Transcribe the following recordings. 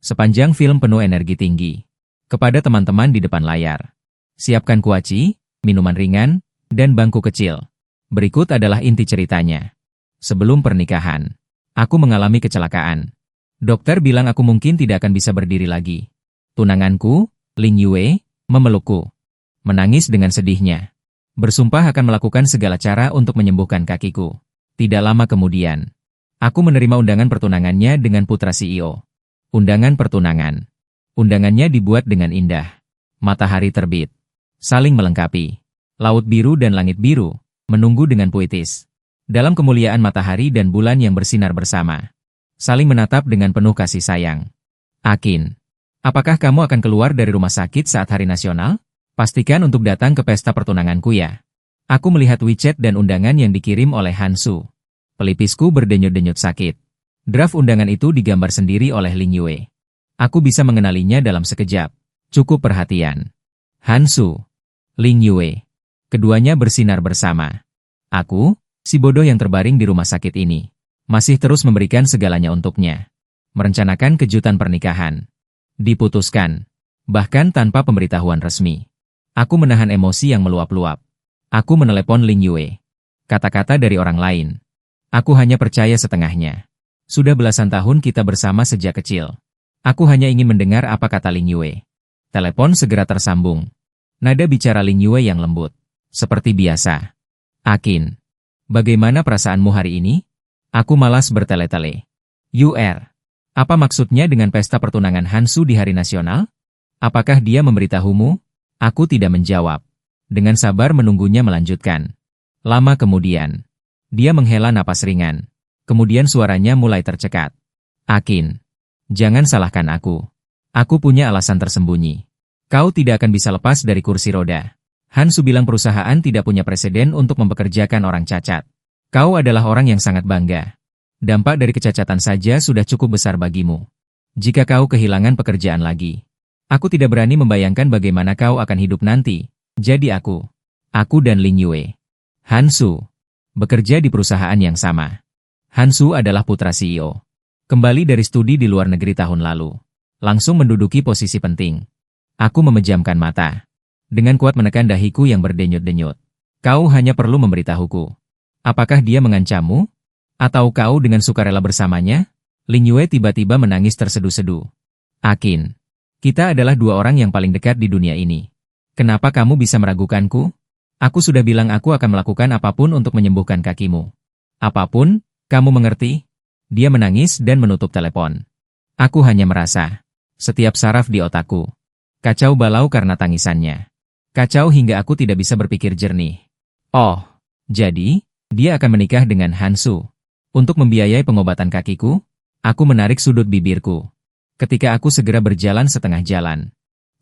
Sepanjang film penuh energi tinggi. Kepada teman-teman di depan layar. Siapkan kuaci, minuman ringan, dan bangku kecil. Berikut adalah inti ceritanya. Sebelum pernikahan, aku mengalami kecelakaan. Dokter bilang aku mungkin tidak akan bisa berdiri lagi. Tunanganku, Ling Yue, memelukku. Menangis dengan sedihnya. Bersumpah akan melakukan segala cara untuk menyembuhkan kakiku. Tidak lama kemudian, aku menerima undangan pertunangannya dengan putra CEO. Undangan pertunangan. Undangannya dibuat dengan indah. Matahari terbit. Saling melengkapi. Laut biru dan langit biru, menunggu dengan puitis. Dalam kemuliaan matahari dan bulan yang bersinar bersama. Saling menatap dengan penuh kasih sayang. Akin, apakah kamu akan keluar dari rumah sakit saat hari nasional? Pastikan untuk datang ke pesta pertunanganku ya. Aku melihat WeChat dan undangan yang dikirim oleh Hansu. Pelipisku berdenyut-denyut sakit. Draft undangan itu digambar sendiri oleh Ling Yue. Aku bisa mengenalinya dalam sekejap. Cukup perhatian. Hansu, Ling Yue. Keduanya bersinar bersama. Aku, si bodoh yang terbaring di rumah sakit ini, masih terus memberikan segalanya untuknya. Merencanakan kejutan pernikahan. Diputuskan. Bahkan tanpa pemberitahuan resmi. Aku menahan emosi yang meluap-luap. Aku menelepon Ling Yue. Kata-kata dari orang lain. Aku hanya percaya setengahnya. Sudah belasan tahun kita bersama sejak kecil. Aku hanya ingin mendengar apa kata Ling Yue. Telepon segera tersambung. Nada bicara Ling Yue yang lembut. Seperti biasa. Akin, bagaimana perasaanmu hari ini? Aku malas bertele-tele. Apa maksudnya dengan pesta pertunangan Hansu di hari nasional? Apakah dia memberitahumu? Aku tidak menjawab. Dengan sabar menunggunya melanjutkan. Lama kemudian, dia menghela napas ringan. Kemudian suaranya mulai tercekat. Akin, jangan salahkan aku. Aku punya alasan tersembunyi. Kau tidak akan bisa lepas dari kursi roda. Hansu bilang perusahaan tidak punya presiden untuk mempekerjakan orang cacat. Kau adalah orang yang sangat bangga. Dampak dari kecacatan saja sudah cukup besar bagimu. Jika kau kehilangan pekerjaan lagi, aku tidak berani membayangkan bagaimana kau akan hidup nanti. Jadi aku dan Ling Yue, Hansu, bekerja di perusahaan yang sama. Hansu adalah putra CEO. Kembali dari studi di luar negeri tahun lalu. Langsung menduduki posisi penting. Aku memejamkan mata. Dengan kuat menekan dahiku yang berdenyut-denyut. Kau hanya perlu memberitahuku. Apakah dia mengancammu? Atau kau dengan sukarela bersamanya? Ling Yue tiba-tiba menangis terseduh-seduh. Akin, kita adalah dua orang yang paling dekat di dunia ini. Kenapa kamu bisa meragukanku? Aku sudah bilang aku akan melakukan apapun untuk menyembuhkan kakimu. Apapun? Kamu mengerti? Dia menangis dan menutup telepon. Aku hanya merasa, setiap saraf di otakku, kacau balau karena tangisannya. Kacau hingga aku tidak bisa berpikir jernih. Oh, jadi, dia akan menikah dengan Hansu. Untuk membiayai pengobatan kakiku, aku menarik sudut bibirku. Ketika aku segera berjalan setengah jalan.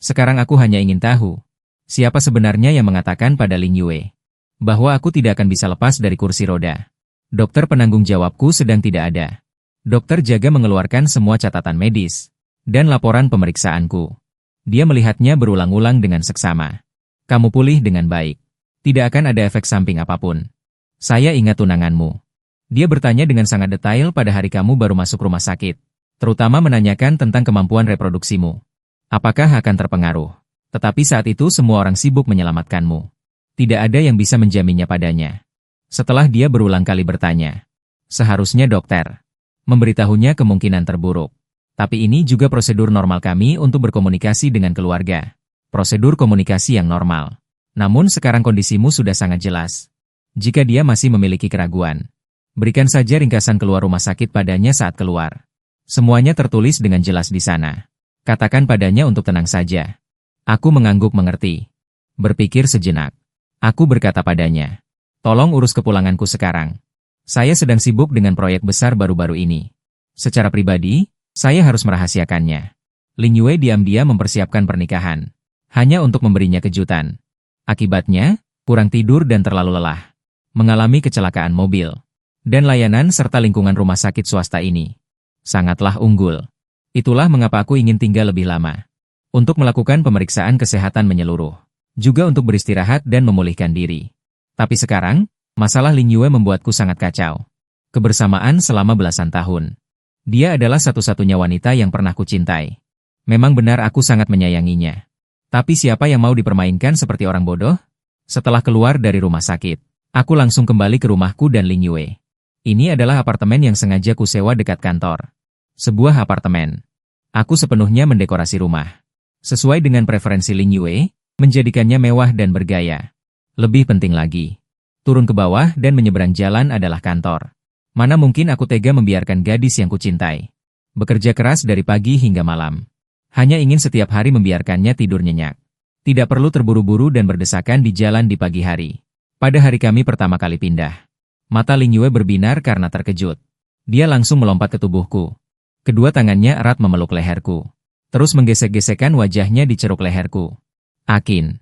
Sekarang aku hanya ingin tahu, siapa sebenarnya yang mengatakan pada Ling Yue, bahwa aku tidak akan bisa lepas dari kursi roda. Dokter penanggung jawabku sedang tidak ada. Dokter jaga mengeluarkan semua catatan medis dan laporan pemeriksaanku. Dia melihatnya berulang-ulang dengan seksama. Kamu pulih dengan baik. Tidak akan ada efek samping apapun. Saya ingat tunanganmu. Dia bertanya dengan sangat detail pada hari kamu baru masuk rumah sakit. Terutama menanyakan tentang kemampuan reproduksimu. Apakah akan terpengaruh? Tetapi saat itu semua orang sibuk menyelamatkanmu. Tidak ada yang bisa menjaminnya padanya. Setelah dia berulang kali bertanya, seharusnya dokter memberitahunya kemungkinan terburuk. Tapi ini juga prosedur normal kami untuk berkomunikasi dengan keluarga. Prosedur komunikasi yang normal. Namun sekarang kondisimu sudah sangat jelas. Jika dia masih memiliki keraguan, berikan saja ringkasan keluar rumah sakit padanya saat keluar. Semuanya tertulis dengan jelas di sana. Katakan padanya untuk tenang saja. Aku mengangguk mengerti. Berpikir sejenak. Aku berkata padanya, tolong urus kepulanganku sekarang. Saya sedang sibuk dengan proyek besar baru-baru ini. Secara pribadi, saya harus merahasiakannya. Ling Yue diam-diam mempersiapkan pernikahan. Hanya untuk memberinya kejutan. Akibatnya, kurang tidur dan terlalu lelah. Mengalami kecelakaan mobil. Dan layanan serta lingkungan rumah sakit swasta ini sangatlah unggul. Itulah mengapa aku ingin tinggal lebih lama. Untuk melakukan pemeriksaan kesehatan menyeluruh. Juga untuk beristirahat dan memulihkan diri. Tapi sekarang, masalah Ling Yue membuatku sangat kacau. Kebersamaan selama belasan tahun. Dia adalah satu-satunya wanita yang pernah kucintai. Memang benar aku sangat menyayanginya. Tapi siapa yang mau dipermainkan seperti orang bodoh? Setelah keluar dari rumah sakit, aku langsung kembali ke rumahku dan Ling Yue. Ini adalah apartemen yang sengaja kusewa dekat kantor. Sebuah apartemen. Aku sepenuhnya mendekorasi rumah. Sesuai dengan preferensi Ling Yue, menjadikannya mewah dan bergaya. Lebih penting lagi, turun ke bawah dan menyeberang jalan adalah kantor. Mana mungkin aku tega membiarkan gadis yang kucintai bekerja keras dari pagi hingga malam. Hanya ingin setiap hari membiarkannya tidur nyenyak. Tidak perlu terburu-buru dan berdesakan di jalan di pagi hari. Pada hari kami pertama kali pindah, mata Ling Yue berbinar karena terkejut. Dia langsung melompat ke tubuhku. Kedua tangannya erat memeluk leherku. Terus menggesek-gesekkan wajahnya di ceruk leherku. Akin,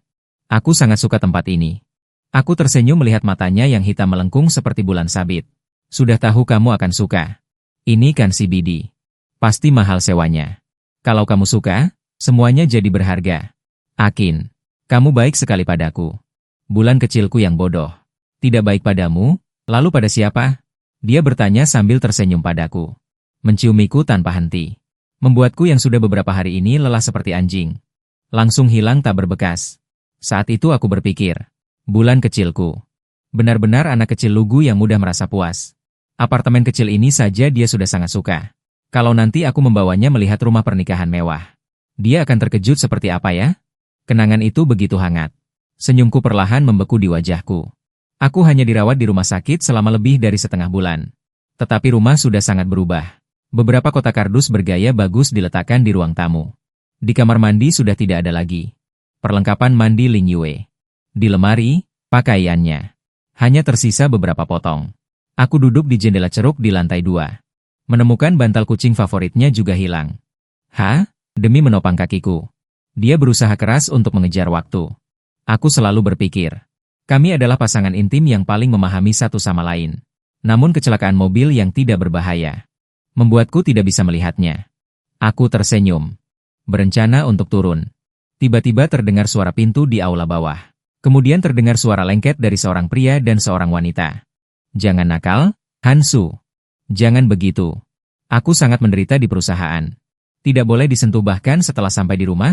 aku sangat suka tempat ini. Aku tersenyum melihat matanya yang hitam melengkung seperti bulan sabit. Sudah tahu kamu akan suka. Ini kan CBD. Pasti mahal sewanya. Kalau kamu suka, semuanya jadi berharga. Akin, kamu baik sekali padaku. Bulan kecilku yang bodoh. Tidak baik padamu, lalu pada siapa? Dia bertanya sambil tersenyum padaku. Menciumiku tanpa henti. Membuatku yang sudah beberapa hari ini lelah seperti anjing. Langsung hilang tak berbekas. Saat itu aku berpikir, bulan kecilku. Benar-benar anak kecil lugu yang mudah merasa puas. Apartemen kecil ini saja dia sudah sangat suka. Kalau nanti aku membawanya melihat rumah pernikahan mewah, dia akan terkejut seperti apa ya? Kenangan itu begitu hangat. Senyumku perlahan membeku di wajahku. Aku hanya dirawat di rumah sakit selama lebih dari setengah bulan. Tetapi rumah sudah sangat berubah. Beberapa kotak kardus bergaya bagus diletakkan di ruang tamu. Di kamar mandi sudah tidak ada lagi perlengkapan mandi Ling Yue. Di lemari, pakaiannya hanya tersisa beberapa potong. Aku duduk di jendela ceruk di lantai 2. Menemukan bantal kucing favoritnya juga hilang. Demi menopang kakiku. Dia berusaha keras untuk mengejar waktu. Aku selalu berpikir, kami adalah pasangan intim yang paling memahami satu sama lain. Namun kecelakaan mobil yang tidak berbahaya membuatku tidak bisa melihatnya. Aku tersenyum. Berencana untuk turun. Tiba-tiba terdengar suara pintu di aula bawah. Kemudian terdengar suara lengket dari seorang pria dan seorang wanita. Jangan nakal, Hansu. Jangan begitu. Aku sangat menderita di perusahaan. Tidak boleh disentuh bahkan setelah sampai di rumah.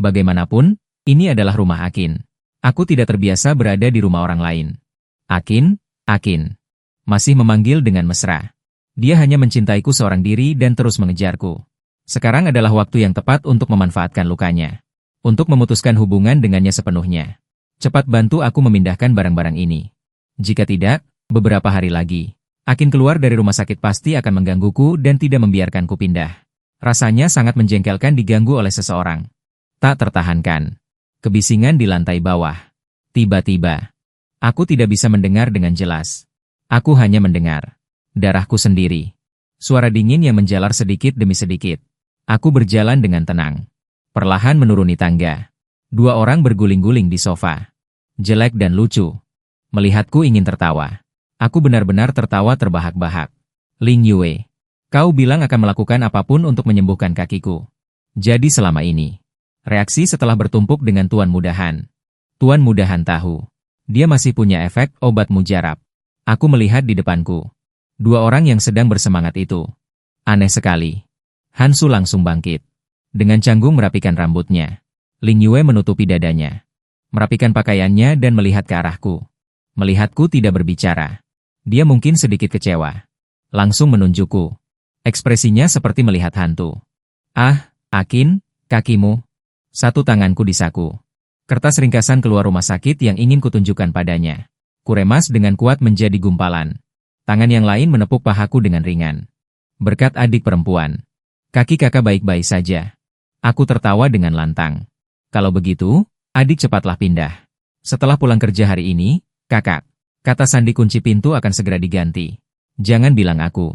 Bagaimanapun, ini adalah rumah Akin. Aku tidak terbiasa berada di rumah orang lain. Akin. Masih memanggil dengan mesra. Dia hanya mencintaiku seorang diri dan terus mengejarku. Sekarang adalah waktu yang tepat untuk memanfaatkan lukanya. Untuk memutuskan hubungan dengannya sepenuhnya. Cepat bantu aku memindahkan barang-barang ini. Jika tidak, beberapa hari lagi, Akin keluar dari rumah sakit pasti akan menggangguku dan tidak membiarkanku pindah. Rasanya sangat menjengkelkan diganggu oleh seseorang. Tak tertahankan. Kebisingan di lantai bawah. Tiba-tiba, aku tidak bisa mendengar dengan jelas. Aku hanya mendengar darahku sendiri. Suara dingin yang menjalar sedikit demi sedikit. Aku berjalan dengan tenang. Perlahan menuruni tangga. 2 orang berguling-guling di sofa. Jelek dan lucu. Melihatku ingin tertawa. Aku benar-benar tertawa terbahak-bahak. Ling Yue, kau bilang akan melakukan apapun untuk menyembuhkan kakiku. Jadi selama ini. Reaksi setelah bertumpuk dengan Tuan Mudahan. Tuan Mudahan tahu. Dia masih punya efek obat mujarab. Aku melihat di depanku. 2 orang yang sedang bersemangat itu. Aneh sekali. Hansu langsung bangkit. Dengan canggung merapikan rambutnya. Ling Yue menutupi dadanya. Merapikan pakaiannya dan melihat ke arahku. Melihatku tidak berbicara. Dia mungkin sedikit kecewa. Langsung menunjukku. Ekspresinya seperti melihat hantu. Akin, kakimu. Satu tanganku disaku. Kertas ringkasan keluar rumah sakit yang ingin kutunjukkan padanya. Kuremas dengan kuat menjadi gumpalan. Tangan yang lain menepuk pahaku dengan ringan. Berkat adik perempuan. Kaki kakak baik-baik saja. Aku tertawa dengan lantang. Kalau begitu, adik cepatlah pindah. Setelah pulang kerja hari ini, kakak. Kata sandi kunci pintu akan segera diganti. Jangan bilang aku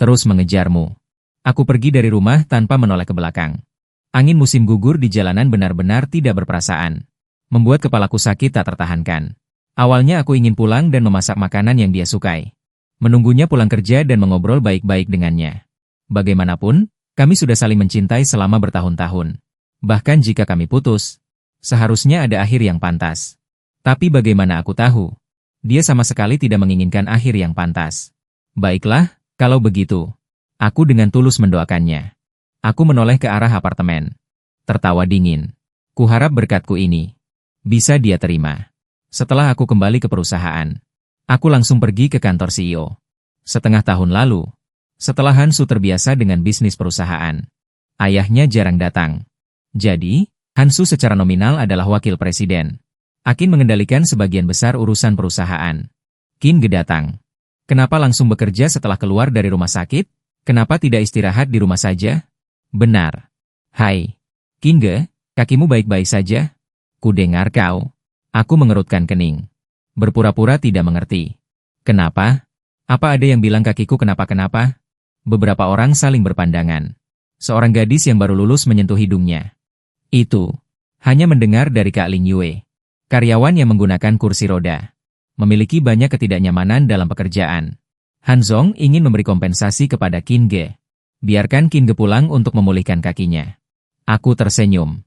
terus mengejarmu. Aku pergi dari rumah tanpa menoleh ke belakang. Angin musim gugur di jalanan benar-benar tidak berperasaan. Membuat kepalaku sakit tak tertahankan. Awalnya aku ingin pulang dan memasak makanan yang dia sukai. Menunggunya pulang kerja dan mengobrol baik-baik dengannya. Bagaimanapun, kami sudah saling mencintai selama bertahun-tahun. Bahkan jika kami putus, seharusnya ada akhir yang pantas. Tapi bagaimana aku tahu? Dia sama sekali tidak menginginkan akhir yang pantas. Baiklah, kalau begitu. Aku dengan tulus mendoakannya. Aku menoleh ke arah apartemen. Tertawa dingin. Kuharap berkatku ini bisa dia terima. Setelah aku kembali ke perusahaan, aku langsung pergi ke kantor CEO. Setengah tahun lalu, setelah Hansu terbiasa dengan bisnis perusahaan, ayahnya jarang datang. Jadi, Hansu secara nominal adalah wakil presiden. Akin mengendalikan sebagian besar urusan perusahaan. Kinge datang. Kenapa langsung bekerja setelah keluar dari rumah sakit? Kenapa tidak istirahat di rumah saja? Benar. Hai, Kinge, kakimu baik-baik saja? Kudengar kau. Aku mengerutkan kening. Berpura-pura tidak mengerti. Kenapa? Apa ada yang bilang kakiku kenapa-kenapa? Beberapa orang saling berpandangan. Seorang gadis yang baru lulus menyentuh hidungnya. Itu hanya mendengar dari Kak Ling Yue. Karyawan yang menggunakan kursi roda. Memiliki banyak ketidaknyamanan dalam pekerjaan. Han Zong ingin memberi kompensasi kepada Kinge. Biarkan Kinge pulang untuk memulihkan kakinya. Aku tersenyum.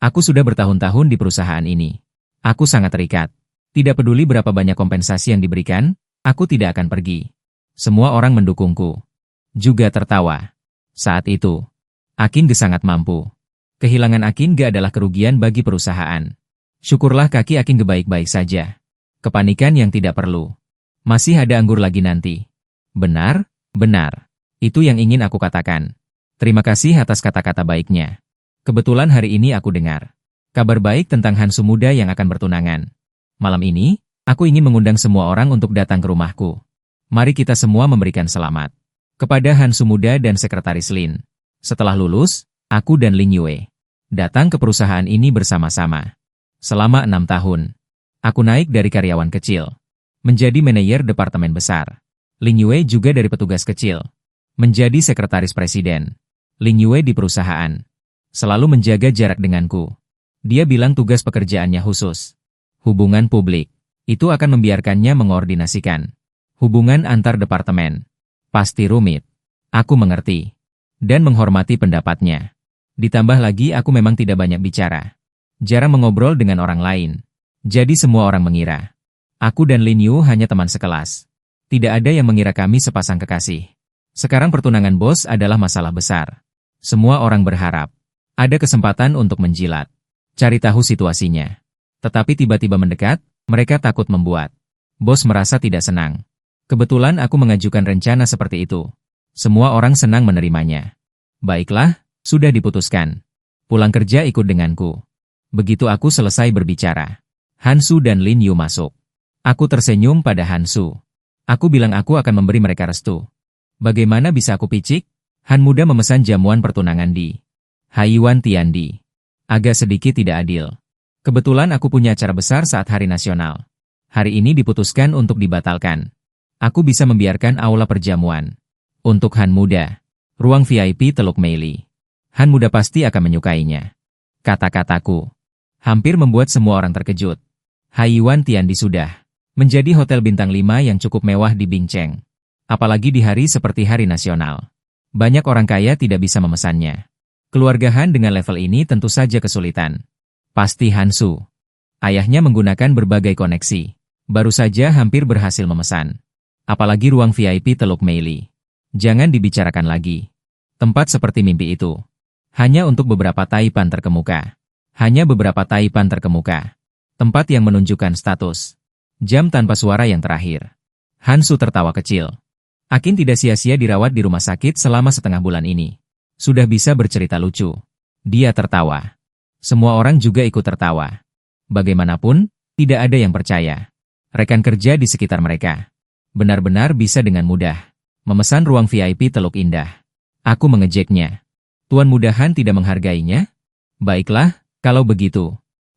Aku sudah bertahun-tahun di perusahaan ini. Aku sangat terikat. Tidak peduli berapa banyak kompensasi yang diberikan, aku tidak akan pergi. Semua orang mendukungku. Juga tertawa. Saat itu, Akin Ge sangat mampu. Kehilangan Akin Ge adalah kerugian bagi perusahaan. Syukurlah kaki Akin Ge baik-baik saja. Kepanikan yang tidak perlu. Masih ada anggur lagi nanti. Benar, benar. Itu yang ingin aku katakan. Terima kasih atas kata-kata baiknya. Kebetulan hari ini aku dengar kabar baik tentang Hansu muda yang akan bertunangan. Malam ini, aku ingin mengundang semua orang untuk datang ke rumahku. Mari kita semua memberikan selamat kepada Hansu muda dan Sekretaris Lin. Setelah lulus, aku dan Ling Yue datang ke perusahaan ini bersama-sama. Selama 6 tahun, aku naik dari karyawan kecil menjadi manajer departemen besar. Ling Yue juga dari petugas kecil menjadi sekretaris presiden. Ling Yue di perusahaan selalu menjaga jarak denganku. Dia bilang tugas pekerjaannya khusus. Hubungan publik. Itu akan membiarkannya mengordinasikan hubungan antar departemen. Pasti rumit. Aku mengerti. Dan menghormati pendapatnya. Ditambah lagi aku memang tidak banyak bicara. Jarang mengobrol dengan orang lain. Jadi semua orang mengira aku dan Lin Yu hanya teman sekelas. Tidak ada yang mengira kami sepasang kekasih. Sekarang pertunangan bos adalah masalah besar. Semua orang berharap ada kesempatan untuk menjilat. Cari tahu situasinya. Tetapi tiba-tiba mendekat, mereka takut membuat bos merasa tidak senang. Kebetulan aku mengajukan rencana seperti itu. Semua orang senang menerimanya. Baiklah, sudah diputuskan. Pulang kerja ikut denganku. Begitu aku selesai berbicara, Hansu dan Lin Yu masuk. Aku tersenyum pada Hansu. Aku bilang aku akan memberi mereka restu. Bagaimana bisa aku picik? Han muda memesan jamuan pertunangan di Haiwan Tiandi. Agak sedikit tidak adil. Kebetulan aku punya acara besar saat Hari Nasional. Hari ini diputuskan untuk dibatalkan. Aku bisa membiarkan aula perjamuan. Untuk Han muda, ruang VIP Teluk Meili. Han muda pasti akan menyukainya. Kata-kataku hampir membuat semua orang terkejut. Haiwan Tiandi sudah menjadi hotel bintang 5 yang cukup mewah di Bingcheng. Apalagi di hari seperti Hari Nasional. Banyak orang kaya tidak bisa memesannya. Keluarga Han dengan level ini tentu saja kesulitan. Pasti Hansu. Ayahnya menggunakan berbagai koneksi. Baru saja hampir berhasil memesan. Apalagi ruang VIP Teluk Meili. Jangan dibicarakan lagi. Tempat seperti mimpi itu. Hanya untuk beberapa taipan terkemuka. Hanya beberapa taipan terkemuka. Tempat yang menunjukkan status. Jam tanpa suara yang terakhir. Hansu tertawa kecil. Akin tidak sia-sia dirawat di rumah sakit selama setengah bulan ini. Sudah bisa bercerita lucu. Dia tertawa. Semua orang juga ikut tertawa. Bagaimanapun, tidak ada yang percaya. Rekan kerja di sekitar mereka benar-benar bisa dengan mudah memesan ruang VIP Teluk Indah. Aku mengejeknya. Tuan muda Han tidak menghargainya? Baiklah, kalau begitu.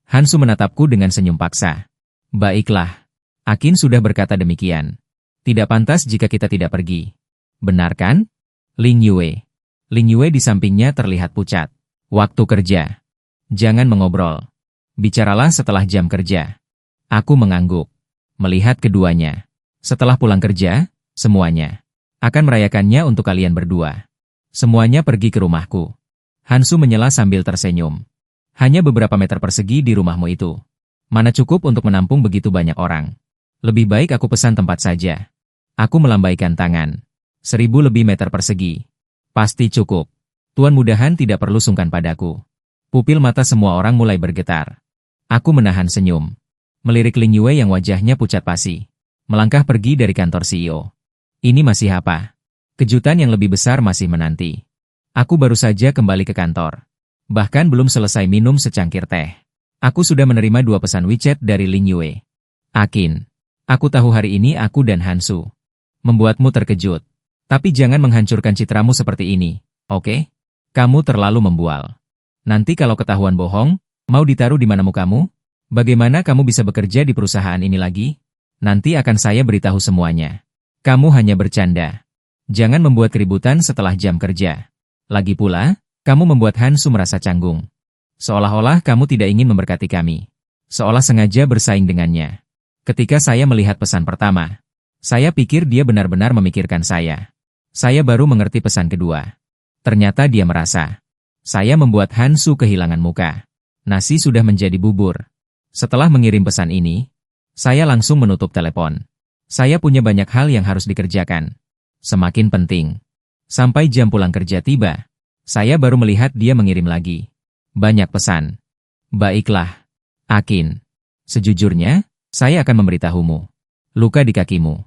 Hansu menatapku dengan senyum paksa. Baiklah. Akin sudah berkata demikian. Tidak pantas jika kita tidak pergi. Benar kan? Ling Yue. Ling Yue di sampingnya terlihat pucat. Waktu kerja. Jangan mengobrol. Bicaralah setelah jam kerja. Aku mengangguk. Melihat keduanya. Setelah pulang kerja, semuanya akan merayakannya untuk kalian berdua. Semuanya pergi ke rumahku. Hansu menyela sambil tersenyum. Hanya beberapa meter persegi di rumahmu itu. Mana cukup untuk menampung begitu banyak orang. Lebih baik aku pesan tempat saja. Aku melambaikan tangan. 1000 lebih meter persegi. Pasti cukup. Tuan mudahan tidak perlu sungkan padaku. Pupil mata semua orang mulai bergetar. Aku menahan senyum. Melirik Ling Yue yang wajahnya pucat pasi. Melangkah pergi dari kantor CEO. Ini masih apa? Kejutan yang lebih besar masih menanti. Aku baru saja kembali ke kantor. Bahkan belum selesai minum secangkir teh. Aku sudah menerima 2 pesan WeChat dari Ling Yue. Akin, aku tahu hari ini aku dan Hansu membuatmu terkejut. Tapi jangan menghancurkan citramu seperti ini, oke? Kamu terlalu membual. Nanti kalau ketahuan bohong, mau ditaruh di mana mukamu? Bagaimana kamu bisa bekerja di perusahaan ini lagi? Nanti akan saya beritahu semuanya. Kamu hanya bercanda. Jangan membuat keributan setelah jam kerja. Lagi pula, kamu membuat Hansu merasa canggung. Seolah-olah kamu tidak ingin memberkati kami. Seolah sengaja bersaing dengannya. Ketika saya melihat pesan pertama, saya pikir dia benar-benar memikirkan saya. Saya baru mengerti pesan kedua. Ternyata dia merasa saya membuat Hansu kehilangan muka. Nasi sudah menjadi bubur. Setelah mengirim pesan ini, saya langsung menutup telepon. Saya punya banyak hal yang harus dikerjakan. Semakin penting. Sampai jam pulang kerja tiba, saya baru melihat dia mengirim lagi. Banyak pesan. Baiklah, Akin. Sejujurnya, saya akan memberitahumu. Luka di kakimu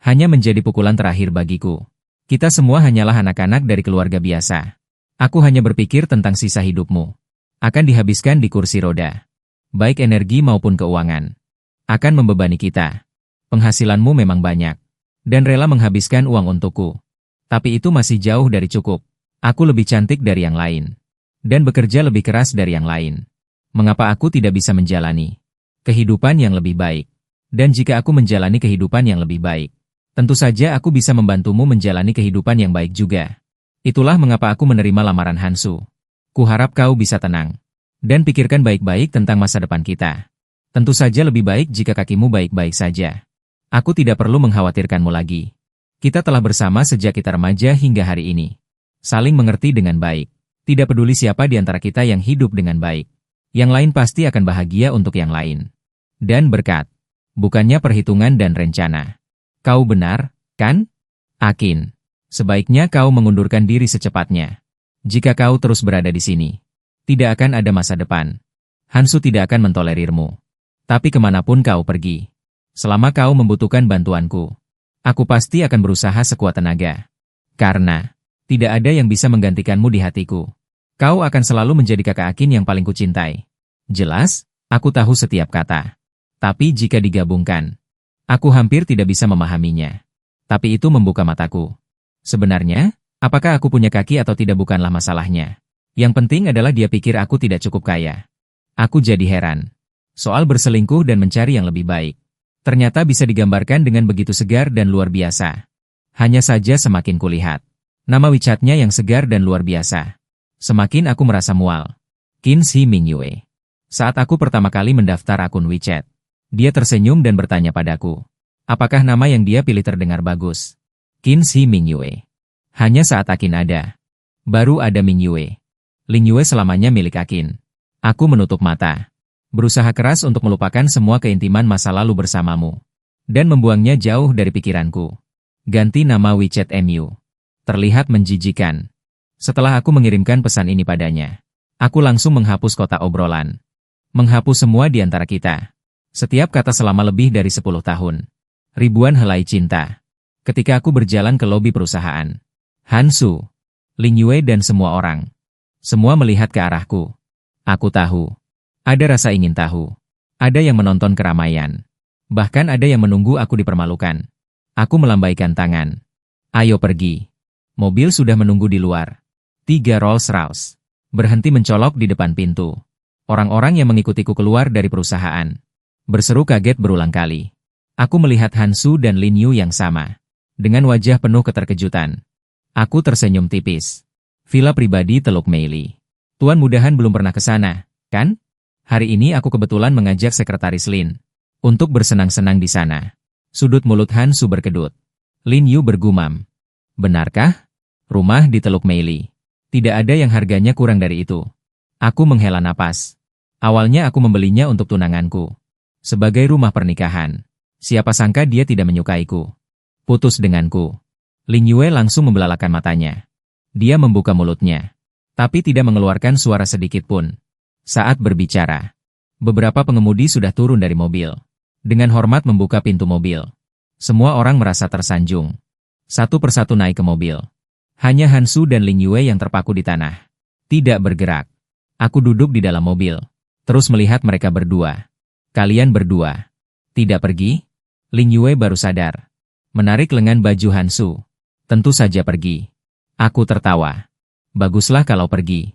hanya menjadi pukulan terakhir bagiku. Kita semua hanyalah anak-anak dari keluarga biasa. Aku hanya berpikir tentang sisa hidupmu. Akan dihabiskan di kursi roda. Baik energi maupun keuangan. Akan membebani kita. Penghasilanmu memang banyak. Dan rela menghabiskan uang untukku. Tapi itu masih jauh dari cukup. Aku lebih cantik dari yang lain. Dan bekerja lebih keras dari yang lain. Mengapa aku tidak bisa menjalani kehidupan yang lebih baik? Dan jika aku menjalani kehidupan yang lebih baik, tentu saja aku bisa membantumu menjalani kehidupan yang baik juga. Itulah mengapa aku menerima lamaran Hansu. Kuharap kau bisa tenang. Dan pikirkan baik-baik tentang masa depan kita. Tentu saja lebih baik jika kakimu baik-baik saja. Aku tidak perlu mengkhawatirkanmu lagi. Kita telah bersama sejak kita remaja hingga hari ini. Saling mengerti dengan baik. Tidak peduli siapa di antara kita yang hidup dengan baik. Yang lain pasti akan bahagia untuk yang lain. Dan berkat. Bukannya perhitungan dan rencana. Kau benar, kan? Akin, sebaiknya kau mengundurkan diri secepatnya. Jika kau terus berada di sini, tidak akan ada masa depan. Hansu tidak akan mentolerirmu. Tapi kemanapun kau pergi, selama kau membutuhkan bantuanku, aku pasti akan berusaha sekuat tenaga. Karena, tidak ada yang bisa menggantikanmu di hatiku. Kau akan selalu menjadi kakak Akin yang paling kucintai. Jelas, aku tahu setiap kata. Tapi jika digabungkan, aku hampir tidak bisa memahaminya. Tapi itu membuka mataku. Sebenarnya, apakah aku punya kaki atau tidak bukanlah masalahnya. Yang penting adalah dia pikir aku tidak cukup kaya. Aku jadi heran. Soal berselingkuh dan mencari yang lebih baik. Ternyata bisa digambarkan dengan begitu segar dan luar biasa. Hanya saja semakin kulihat nama WeChat-nya yang segar dan luar biasa, semakin aku merasa mual. Qin Shi Mingyue. Saat aku pertama kali mendaftar akun WeChat, dia tersenyum dan bertanya padaku, apakah nama yang dia pilih terdengar bagus? Qin Shi Mingyue. Hanya saat Akin ada, baru ada Mingyue. Ling Yue selamanya milik Akin. Aku menutup mata, berusaha keras untuk melupakan semua keintiman masa lalu bersamamu, dan membuangnya jauh dari pikiranku. Ganti nama WeChat MU. Terlihat menjijikan. Setelah aku mengirimkan pesan ini padanya, aku langsung menghapus kotak obrolan. Menghapus semua di antara kita. Setiap kata selama lebih dari 10 tahun. Ribuan helai cinta. Ketika aku berjalan ke lobi perusahaan, Hansu, Ling Yue dan semua orang. Semua melihat ke arahku. Aku tahu. Ada rasa ingin tahu. Ada yang menonton keramaian. Bahkan ada yang menunggu aku dipermalukan. Aku melambaikan tangan. Ayo pergi. Mobil sudah menunggu di luar. 3 Rolls-Royce. Berhenti mencolok di depan pintu. Orang-orang yang mengikutiku keluar dari perusahaan. Berseru kaget berulang kali. Aku melihat Hansu dan Lin Yu yang sama. Dengan wajah penuh keterkejutan. Aku tersenyum tipis. Villa pribadi Teluk Meili. Tuan mudahan belum pernah ke sana, kan? Hari ini aku kebetulan mengajak sekretaris Lin untuk bersenang-senang di sana. Sudut mulut Hansu berkedut. Lin Yu bergumam. Benarkah? Rumah di Teluk Meili. Tidak ada yang harganya kurang dari itu. Aku menghela napas. Awalnya aku membelinya untuk tunanganku. Sebagai rumah pernikahan. Siapa sangka dia tidak menyukaiku. Putus denganku. Ling Yue langsung membelalakan matanya. Dia membuka mulutnya, tapi tidak mengeluarkan suara sedikit pun. Saat berbicara, beberapa pengemudi sudah turun dari mobil. Dengan hormat membuka pintu mobil. Semua orang merasa tersanjung. Satu persatu naik ke mobil. Hanya Hansu dan Ling Yue yang terpaku di tanah. Tidak bergerak. Aku duduk di dalam mobil. Terus melihat mereka berdua. Kalian berdua. Tidak pergi? Ling Yue baru sadar. Menarik lengan baju Hansu. Tentu saja pergi. Aku tertawa. Baguslah kalau pergi.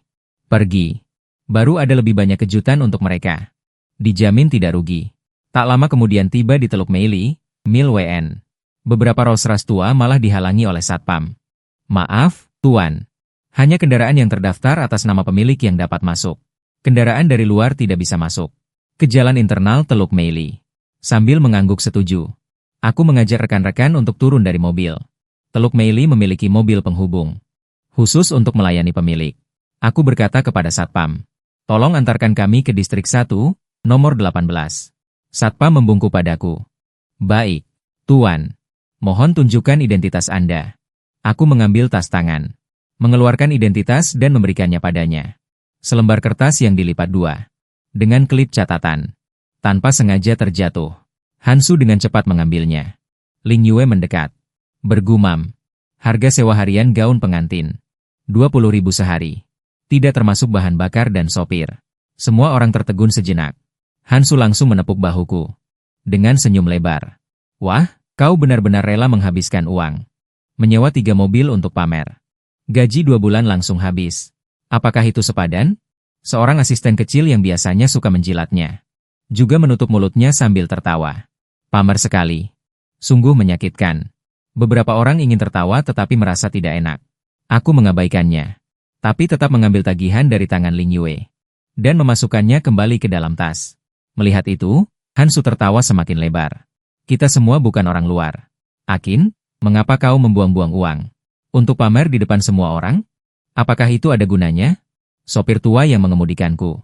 Pergi. Baru ada lebih banyak kejutan untuk mereka. Dijamin tidak rugi. Tak lama kemudian tiba di Teluk Meili, Mil WN. Beberapa Rolls-Royce tua malah dihalangi oleh satpam. Maaf, Tuan. Hanya kendaraan yang terdaftar atas nama pemilik yang dapat masuk. Kendaraan dari luar tidak bisa masuk. Ke jalan internal Teluk Meili. Sambil mengangguk setuju. Aku mengajak rekan-rekan untuk turun dari mobil. Teluk Meili memiliki mobil penghubung. Khusus untuk melayani pemilik. Aku berkata kepada satpam. Tolong antarkan kami ke distrik 1, nomor 18. Satpam membungkuk padaku. Baik, Tuan. Mohon tunjukkan identitas Anda. Aku mengambil tas tangan. Mengeluarkan identitas dan memberikannya padanya. Selembar kertas yang dilipat 2. Dengan klip catatan. Tanpa sengaja terjatuh. Hansu dengan cepat mengambilnya. Ling Yue mendekat. Bergumam. Harga sewa harian gaun pengantin. 20.000 sehari. Tidak termasuk bahan bakar dan sopir. Semua orang tertegun sejenak. Hansu langsung menepuk bahuku. Dengan senyum lebar. Wah, kau benar-benar rela menghabiskan uang. Menyewa 3 mobil untuk pamer. Gaji 2 bulan langsung habis. Apakah itu sepadan? Seorang asisten kecil yang biasanya suka menjilatnya. Juga menutup mulutnya sambil tertawa. Pamer sekali. Sungguh menyakitkan. Beberapa orang ingin tertawa tetapi merasa tidak enak. Aku mengabaikannya. Tapi tetap mengambil tagihan dari tangan Ling Yue. Dan memasukkannya kembali ke dalam tas. Melihat itu, Hansu tertawa semakin lebar. Kita semua bukan orang luar. Akin, mengapa kau membuang-buang uang? Untuk pamer di depan semua orang? Apakah itu ada gunanya? Sopir tua yang mengemudikanku.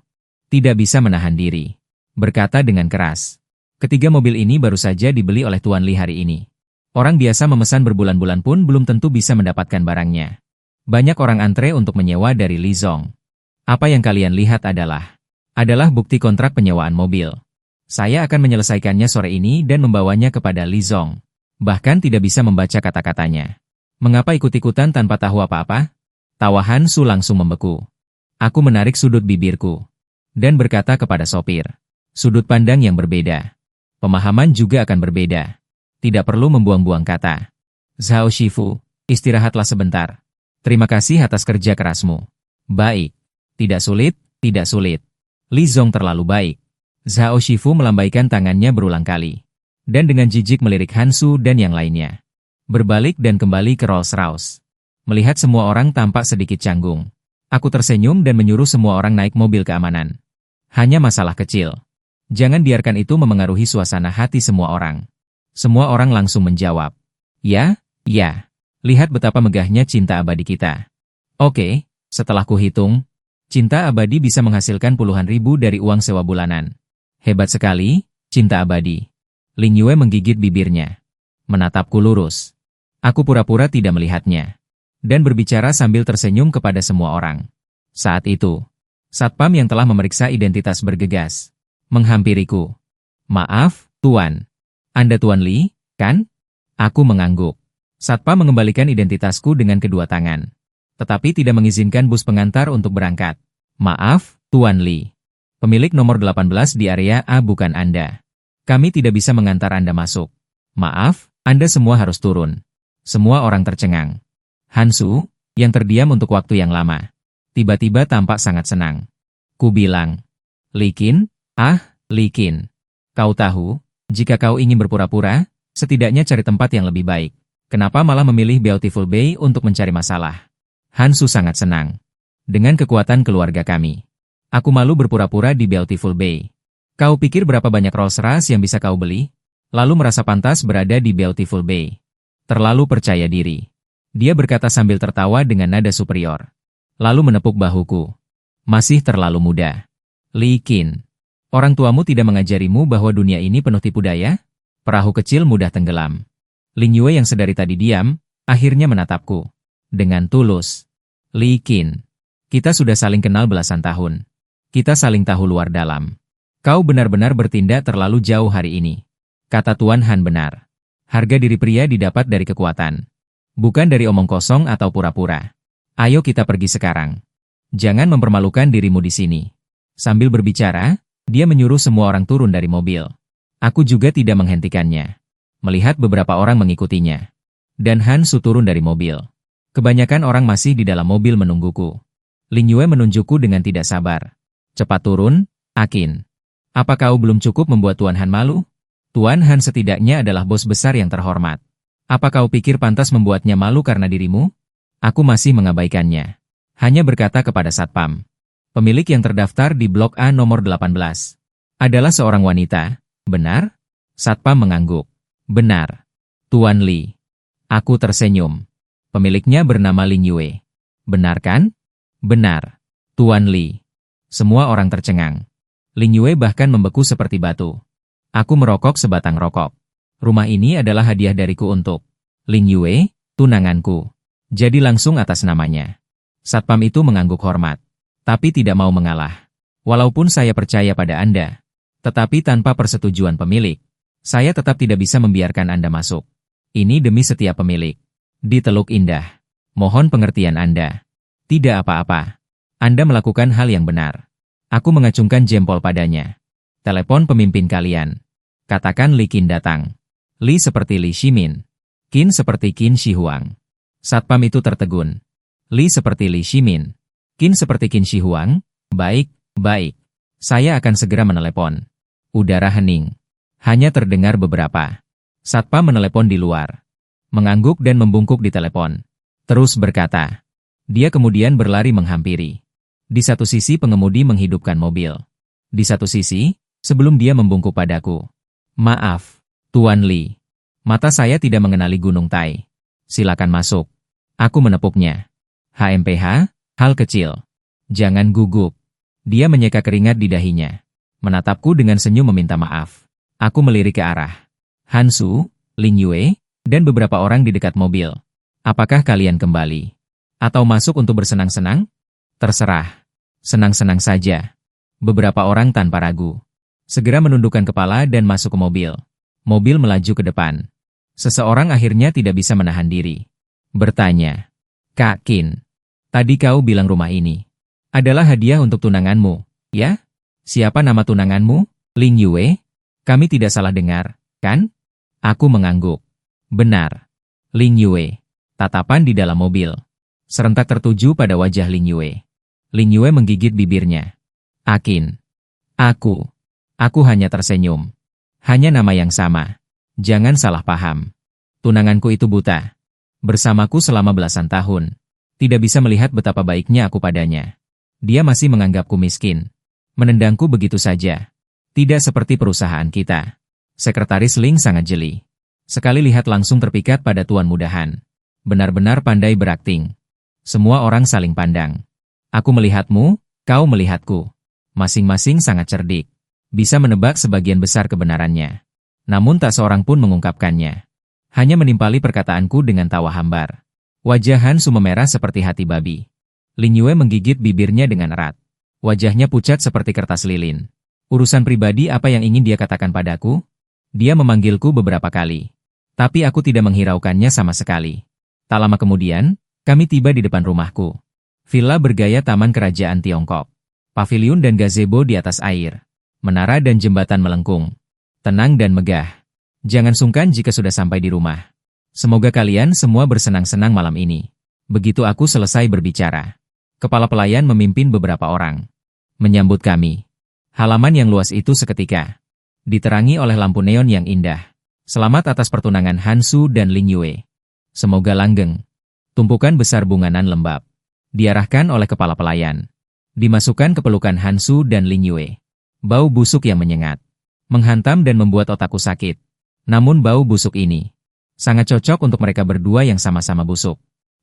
Tidak bisa menahan diri. Berkata dengan keras. Ketiga mobil ini baru saja dibeli oleh Tuan Li hari ini. Orang biasa memesan berbulan-bulan pun belum tentu bisa mendapatkan barangnya. Banyak orang antre untuk menyewa dari Li Zong. Apa yang kalian lihat adalah bukti kontrak penyewaan mobil. Saya akan menyelesaikannya sore ini dan membawanya kepada Li Zong. Bahkan tidak bisa membaca kata-katanya. Mengapa ikut-ikutan tanpa tahu apa-apa? Tawa Hansu langsung membeku. Aku menarik sudut bibirku. Dan berkata kepada sopir. Sudut pandang yang berbeda. Pemahaman juga akan berbeda. Tidak perlu membuang-buang kata. Zhao Shifu, istirahatlah sebentar. Terima kasih atas kerja kerasmu. Baik. Tidak sulit, tidak sulit. Li Zong terlalu baik. Zhao Shifu melambaikan tangannya berulang kali. Dan dengan jijik melirik Hansu dan yang lainnya. Berbalik dan kembali ke Rolls-Royce. Melihat semua orang tampak sedikit canggung. Aku tersenyum dan menyuruh semua orang naik mobil keamanan. Hanya masalah kecil. Jangan biarkan itu memengaruhi suasana hati semua orang. Semua orang langsung menjawab. Ya, ya. Lihat betapa megahnya cinta abadi kita. Oke, setelah kuhitung, cinta abadi bisa menghasilkan puluhan ribu dari uang sewa bulanan. Hebat sekali, cinta abadi. Ling Yue menggigit bibirnya. Menatapku lurus. Aku pura-pura tidak melihatnya. Dan berbicara sambil tersenyum kepada semua orang. Saat itu, satpam yang telah memeriksa identitas bergegas. Menghampiriku. Maaf, Tuan. Anda Tuan Li, kan? Aku mengangguk. Satpam mengembalikan identitasku dengan kedua tangan. Tetapi tidak mengizinkan bus pengantar untuk berangkat. Maaf, Tuan Li. Pemilik nomor 18 di area A bukan Anda. Kami tidak bisa mengantar Anda masuk. Maaf, Anda semua harus turun. Semua orang tercengang. Hansu, yang terdiam untuk waktu yang lama, tiba-tiba tampak sangat senang. Ku bilang, Likin, Likin. Kau tahu, jika kau ingin berpura-pura, setidaknya cari tempat yang lebih baik. Kenapa malah memilih Beautiful Bay untuk mencari masalah? Hansu sangat senang. Dengan kekuatan keluarga kami. Aku malu berpura-pura di Beautiful Bay. Kau pikir berapa banyak Rolls-Royce yang bisa kau beli? Lalu merasa pantas berada di Beautiful Bay. Terlalu percaya diri. Dia berkata sambil tertawa dengan nada superior. Lalu menepuk bahuku. Masih terlalu muda. Likin. Orang tuamu tidak mengajarimu bahwa dunia ini penuh tipu daya? Perahu kecil mudah tenggelam. Ling Yue yang sedari tadi diam, akhirnya menatapku. Dengan tulus. Li Qin. Kita sudah saling kenal belasan tahun. Kita saling tahu luar dalam. Kau benar-benar bertindak terlalu jauh hari ini. Kata Tuan Han benar. Harga diri pria didapat dari kekuatan. Bukan dari omong kosong atau pura-pura. Ayo kita pergi sekarang. Jangan mempermalukan dirimu di sini. Sambil berbicara, dia menyuruh semua orang turun dari mobil. Aku juga tidak menghentikannya. Melihat beberapa orang mengikutinya. Dan Han Su turun dari mobil. Kebanyakan orang masih di dalam mobil menungguku. Lin Yue menunjukku dengan tidak sabar. Cepat turun, Akin. Apa kau belum cukup membuat Tuan Han malu? Tuan Han setidaknya adalah bos besar yang terhormat. Apa kau pikir pantas membuatnya malu karena dirimu? Aku masih mengabaikannya. Hanya berkata kepada Satpam. Pemilik yang terdaftar di Blok A nomor 18. Adalah seorang wanita, benar? Satpam mengangguk. Benar. Tuan Li. Aku tersenyum. Pemiliknya bernama Lin Yue. Benar kan? Benar. Tuan Li. Semua orang tercengang. Lin Yue bahkan membeku seperti batu. Aku merokok sebatang rokok. Rumah ini adalah hadiah dariku untuk Lin Yue, tunanganku. Jadi langsung atas namanya. Satpam itu mengangguk hormat. Tapi tidak mau mengalah. Walaupun saya percaya pada Anda. Tetapi tanpa persetujuan pemilik. Saya tetap tidak bisa membiarkan Anda masuk. Ini demi setiap pemilik. Di Teluk Indah. Mohon pengertian Anda. Tidak apa-apa. Anda melakukan hal yang benar. Aku mengacungkan jempol padanya. Telepon pemimpin kalian. Katakan Li Qin datang. Li seperti Li Shimin. Qin seperti Qin Shi Huang. Satpam itu tertegun. Li seperti Li Shimin. Qin seperti Qin Shi Huang. Baik, baik. Saya akan segera menelepon. Udara hening. Hanya terdengar beberapa. Satpam menelepon di luar. Mengangguk dan membungkuk di telepon. Terus berkata. Dia kemudian berlari menghampiri. Di satu sisi pengemudi menghidupkan mobil. Di satu sisi, sebelum dia membungkuk padaku. Maaf, Tuan Li. Mata saya tidak mengenali Gunung Tai. Silakan masuk. Aku menepuknya. HMPH, hal kecil. Jangan gugup. Dia menyeka keringat di dahinya. Menatapku dengan senyum meminta maaf. Aku melirik ke arah Han Su, Lin Yue, dan beberapa orang di dekat mobil. Apakah kalian kembali? Atau masuk untuk bersenang-senang? Terserah. Senang-senang saja. Beberapa orang tanpa ragu. Segera menundukkan kepala dan masuk ke mobil. Mobil melaju ke depan. Seseorang akhirnya tidak bisa menahan diri. Bertanya. Kak Qin. Tadi kau bilang rumah ini adalah hadiah untuk tunanganmu, ya? Siapa nama tunanganmu? Lin Yue? Kami tidak salah dengar, kan? Aku mengangguk. Benar. Lin Yue. Tatapan di dalam mobil. Serentak tertuju pada wajah Lin Yue. Lin Yue menggigit bibirnya. Akin. Aku hanya tersenyum. Hanya nama yang sama. Jangan salah paham. Tunanganku itu buta. Bersamaku selama belasan tahun. Tidak bisa melihat betapa baiknya aku padanya. Dia masih menganggapku miskin. Menendangku begitu saja. Tidak seperti perusahaan kita. Sekretaris Ling sangat jeli. Sekali lihat langsung terpikat pada Tuan Mudahan. Benar-benar pandai berakting. Semua orang saling pandang. Aku melihatmu, kau melihatku. Masing-masing sangat cerdik. Bisa menebak sebagian besar kebenarannya. Namun tak seorang pun mengungkapkannya. Hanya menimpali perkataanku dengan tawa hambar. Wajah Han Su memerah seperti hati babi. Lin Yue menggigit bibirnya dengan erat. Wajahnya pucat seperti kertas lilin. Urusan pribadi apa yang ingin dia katakan padaku? Dia memanggilku beberapa kali. Tapi aku tidak menghiraukannya sama sekali. Tak lama kemudian, kami tiba di depan rumahku. Villa bergaya taman kerajaan Tiongkok. Paviliun dan gazebo di atas air. Menara dan jembatan melengkung. Tenang dan megah. Jangan sungkan jika sudah sampai di rumah. Semoga kalian semua bersenang-senang malam ini. Begitu aku selesai berbicara. Kepala pelayan memimpin beberapa orang. Menyambut kami. Halaman yang luas itu seketika diterangi oleh lampu neon yang indah. Selamat atas pertunangan Han Su dan Lin Yue. Semoga langgeng. Tumpukan besar bunganan lembab. Diarahkan oleh kepala pelayan. Dimasukkan ke pelukan Han Su dan Lin Yue. Bau busuk yang menyengat. Menghantam dan membuat otakku sakit. Namun bau busuk ini sangat cocok untuk mereka berdua yang sama-sama busuk.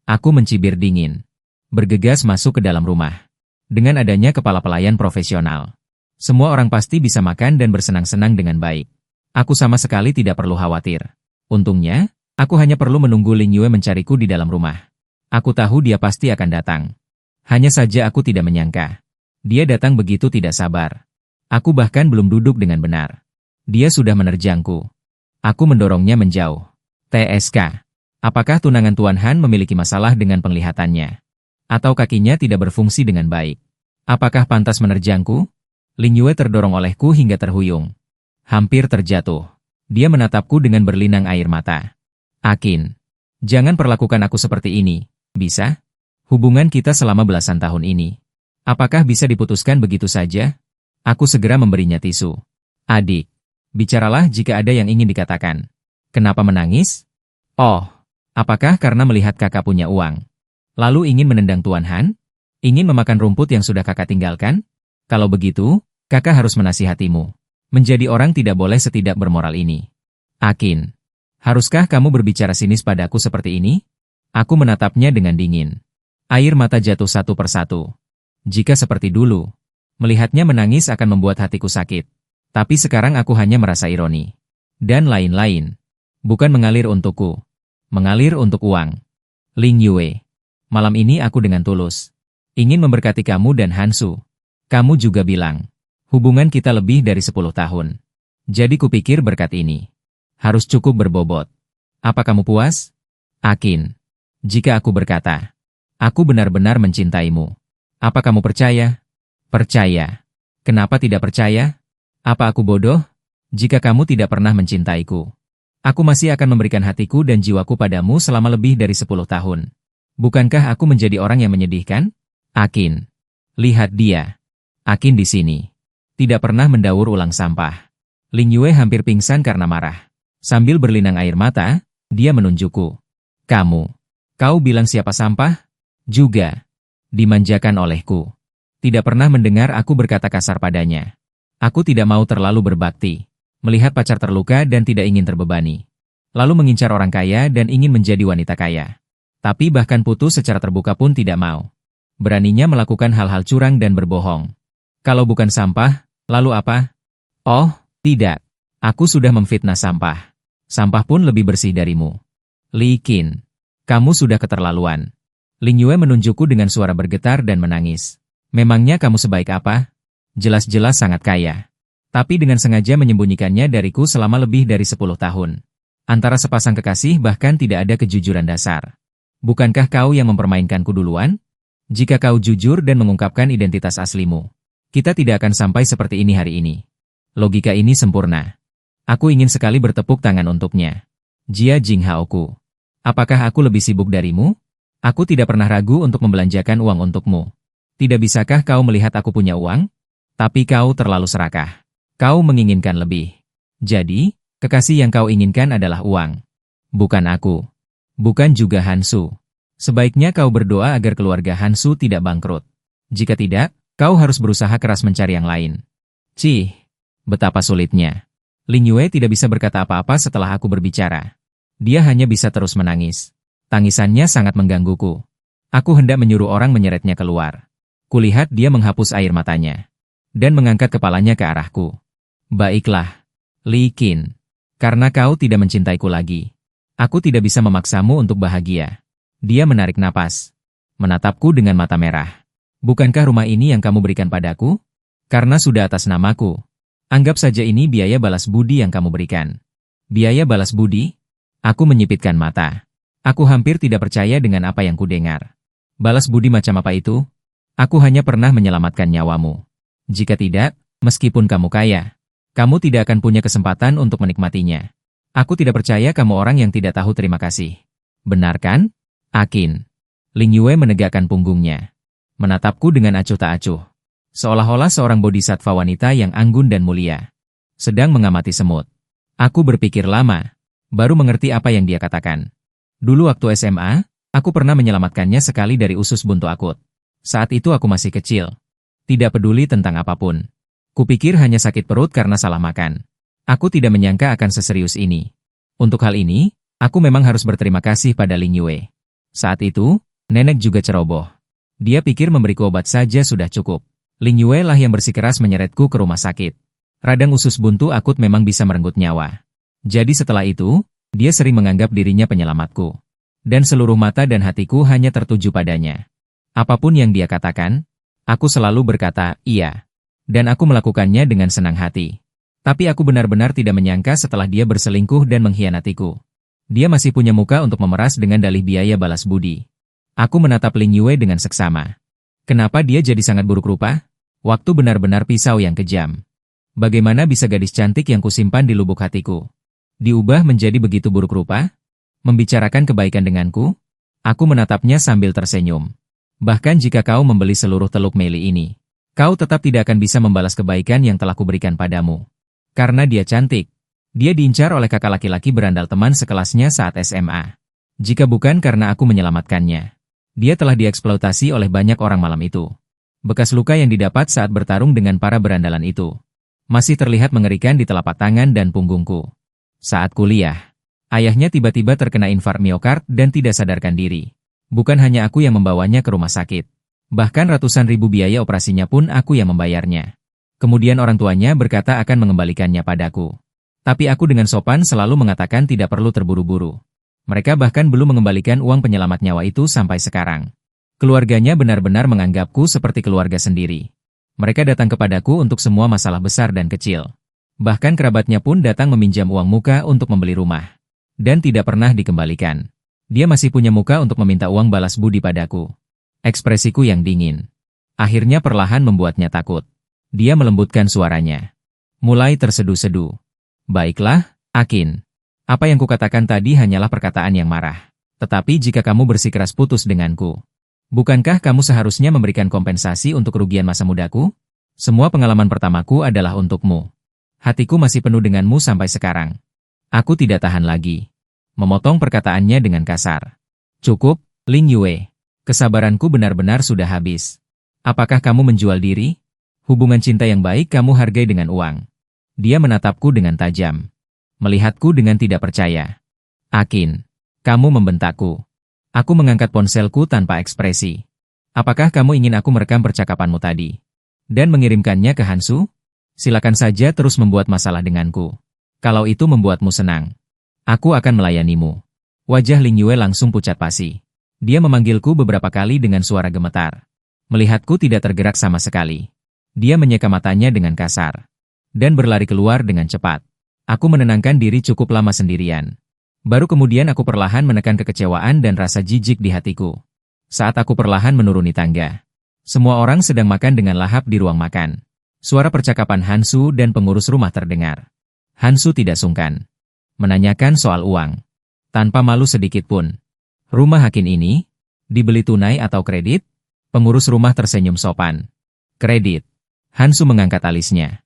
Aku mencibir dingin. Bergegas masuk ke dalam rumah. Dengan adanya kepala pelayan profesional. Semua orang pasti bisa makan dan bersenang-senang dengan baik. Aku sama sekali tidak perlu khawatir. Untungnya, aku hanya perlu menunggu Lin Yue mencariku di dalam rumah. Aku tahu dia pasti akan datang. Hanya saja aku tidak menyangka. Dia datang begitu tidak sabar. Aku bahkan belum duduk dengan benar. Dia sudah menerjangku. Aku mendorongnya menjauh. TSK. Apakah tunangan Tuan Han memiliki masalah dengan penglihatannya? Atau kakinya tidak berfungsi dengan baik? Apakah pantas menerjangku? Ling Yue terdorong olehku hingga terhuyung. Hampir terjatuh. Dia menatapku dengan berlinang air mata. Akin, jangan perlakukan aku seperti ini, bisa? Hubungan kita selama belasan tahun ini. Apakah bisa diputuskan begitu saja? Aku segera memberinya tisu. Adik, bicaralah jika ada yang ingin dikatakan. Kenapa menangis? Oh, apakah karena melihat kakak punya uang? Lalu ingin menendang Tuan Han? Ingin memakan rumput yang sudah kakak tinggalkan? Kalau begitu, kakak harus menasihatimu. Menjadi orang tidak boleh setidak bermoral ini. Akin, haruskah kamu berbicara sinis padaku seperti ini? Aku menatapnya dengan dingin. Air mata jatuh satu persatu. Jika seperti dulu, melihatnya menangis akan membuat hatiku sakit. Tapi sekarang aku hanya merasa ironi. Dan lain-lain. Bukan mengalir untukku. Mengalir untuk uang. Ling Yue, malam ini aku dengan tulus ingin memberkati kamu dan Hansu. Kamu juga bilang, hubungan kita lebih dari 10 tahun. Jadi kupikir berkat ini harus cukup berbobot. Apa kamu puas? Akin, jika aku berkata, aku benar-benar mencintaimu. Apa kamu percaya? Percaya. Kenapa tidak percaya? Apa aku bodoh? Jika kamu tidak pernah mencintaiku, aku masih akan memberikan hatiku dan jiwaku padamu selama lebih dari 10 tahun. Bukankah aku menjadi orang yang menyedihkan? Akin, lihat dia. Akin di sini. Tidak pernah mendaur ulang sampah. Ling Yue hampir pingsan karena marah. Sambil berlinang air mata, dia menunjukku. Kau bilang siapa sampah? Juga. Dimanjakan olehku. Tidak pernah mendengar aku berkata kasar padanya. Aku tidak mau terlalu berbakti. Melihat pacar terluka dan tidak ingin terbebani. Lalu mengincar orang kaya dan ingin menjadi wanita kaya. Tapi bahkan putus secara terbuka pun tidak mau. Beraninya melakukan hal-hal curang dan berbohong. Kalau bukan sampah, lalu apa? Oh, tidak. Aku sudah memfitnah sampah. Sampah pun lebih bersih darimu. Li Qin, kamu sudah keterlaluan. Ling Yue menunjukku dengan suara bergetar dan menangis. Memangnya kamu sebaik apa? Jelas-jelas sangat kaya. Tapi dengan sengaja menyembunyikannya dariku selama lebih dari 10 tahun. Antara sepasang kekasih bahkan tidak ada kejujuran dasar. Bukankah kau yang mempermainkanku duluan? Jika kau jujur dan mengungkapkan identitas aslimu, kita tidak akan sampai seperti ini hari ini. Logika ini sempurna. Aku ingin sekali bertepuk tangan untuknya. Jia Jinghaoku, apakah aku lebih sibuk darimu? Aku tidak pernah ragu untuk membelanjakan uang untukmu. Tidak bisakah kau melihat aku punya uang? Tapi kau terlalu serakah. Kau menginginkan lebih. Jadi, kekasih yang kau inginkan adalah uang. Bukan aku. Bukan juga Hansu. Sebaiknya kau berdoa agar keluarga Hansu tidak bangkrut. Jika tidak, kau harus berusaha keras mencari yang lain. Cih, betapa sulitnya. Ling Yue tidak bisa berkata apa-apa setelah aku berbicara. Dia hanya bisa terus menangis. Tangisannya sangat menggangguku. Aku hendak menyuruh orang menyeretnya keluar. Kulihat dia menghapus air matanya. Dan mengangkat kepalanya ke arahku. Baiklah, Li Qin. Karena kau tidak mencintaiku lagi. Aku tidak bisa memaksamu untuk bahagia. Dia menarik napas. Menatapku dengan mata merah. Bukankah rumah ini yang kamu berikan padaku? Karena sudah atas namaku. Anggap saja ini biaya balas budi yang kamu berikan. Biaya balas budi? Aku menyipitkan mata. Aku hampir tidak percaya dengan apa yang kudengar. Balas budi macam apa itu? Aku hanya pernah menyelamatkan nyawamu. Jika tidak, meskipun kamu kaya, kamu tidak akan punya kesempatan untuk menikmatinya. Aku tidak percaya kamu orang yang tidak tahu terima kasih. Benar kan? Akin. Ling Yue menegakkan punggungnya. Menatapku dengan acuh tak acuh. Seolah-olah seorang bodhisattva wanita yang anggun dan mulia. Sedang mengamati semut. Aku berpikir lama. Baru mengerti apa yang dia katakan. Dulu waktu SMA, aku pernah menyelamatkannya sekali dari usus buntu akut. Saat itu aku masih kecil. Tidak peduli tentang apapun. Kupikir hanya sakit perut karena salah makan. Aku tidak menyangka akan seserius ini. Untuk hal ini, aku memang harus berterima kasih pada Ling Yue. Saat itu, nenek juga ceroboh. Dia pikir memberiku obat saja sudah cukup. Ling Yue lah yang bersikeras menyeretku ke rumah sakit. Radang usus buntu akut memang bisa merenggut nyawa. Jadi setelah itu, dia sering menganggap dirinya penyelamatku. Dan seluruh mata dan hatiku hanya tertuju padanya. Apapun yang dia katakan, aku selalu berkata, iya. Dan aku melakukannya dengan senang hati. Tapi aku benar-benar tidak menyangka setelah dia berselingkuh dan mengkhianatiku. Dia masih punya muka untuk memeras dengan dalih biaya balas budi. Aku menatap Ling Yue dengan seksama. Kenapa dia jadi sangat buruk rupa? Waktu benar-benar pisau yang kejam. Bagaimana bisa gadis cantik yang kusimpan di lubuk hatiku diubah menjadi begitu buruk rupa? Membicarakan kebaikan denganku? Aku menatapnya sambil tersenyum. Bahkan jika kau membeli seluruh Teluk Meli ini, kau tetap tidak akan bisa membalas kebaikan yang telah kuberikan padamu. Karena dia cantik. Dia diincar oleh kakak laki-laki berandal teman sekelasnya saat SMA. Jika bukan karena aku menyelamatkannya, dia telah dieksploitasi oleh banyak orang malam itu. Bekas luka yang didapat saat bertarung dengan para berandalan itu masih terlihat mengerikan di telapak tangan dan punggungku. Saat kuliah, ayahnya tiba-tiba terkena infark miokard dan tidak sadarkan diri. Bukan hanya aku yang membawanya ke rumah sakit. Bahkan ratusan ribu biaya operasinya pun aku yang membayarnya. Kemudian orang tuanya berkata akan mengembalikannya padaku. Tapi aku dengan sopan selalu mengatakan tidak perlu terburu-buru. Mereka bahkan belum mengembalikan uang penyelamat nyawa itu sampai sekarang. Keluarganya benar-benar menganggapku seperti keluarga sendiri. Mereka datang kepadaku untuk semua masalah besar dan kecil. Bahkan kerabatnya pun datang meminjam uang muka untuk membeli rumah. Dan tidak pernah dikembalikan. Dia masih punya muka untuk meminta uang balas budi padaku. Ekspresiku yang dingin akhirnya perlahan membuatnya takut. Dia melembutkan suaranya. Mulai terseduh-seduh. Baiklah, Akin. Apa yang kukatakan tadi hanyalah perkataan yang marah. Tetapi jika kamu bersikeras putus denganku, bukankah kamu seharusnya memberikan kompensasi untuk kerugian masa mudaku? Semua pengalaman pertamaku adalah untukmu. Hatiku masih penuh denganmu sampai sekarang. Aku tidak tahan lagi. Memotong perkataannya dengan kasar. Cukup, Ling Yue. Kesabaranku benar-benar sudah habis. Apakah kamu menjual diri? Hubungan cinta yang baik kamu hargai dengan uang. Dia menatapku dengan tajam. Melihatku dengan tidak percaya. Akin, kamu membentakku. Aku mengangkat ponselku tanpa ekspresi. Apakah kamu ingin aku merekam percakapanmu tadi dan mengirimkannya ke Hansu? Silakan saja terus membuat masalah denganku. Kalau itu membuatmu senang, aku akan melayanimu. Wajah Ling Yue langsung pucat pasi. Dia memanggilku beberapa kali dengan suara gemetar. Melihatku tidak tergerak sama sekali. Dia menyeka matanya dengan kasar dan berlari keluar dengan cepat. Aku menenangkan diri cukup lama sendirian. Baru kemudian aku perlahan menekan kekecewaan dan rasa jijik di hatiku. Saat aku perlahan menuruni tangga, semua orang sedang makan dengan lahap di ruang makan. Suara percakapan Hansu dan pengurus rumah terdengar. Hansu tidak sungkan menanyakan soal uang. Tanpa malu sedikit pun. Rumah Akin ini dibeli tunai atau kredit? Pengurus rumah tersenyum sopan. Kredit. Hansu mengangkat alisnya.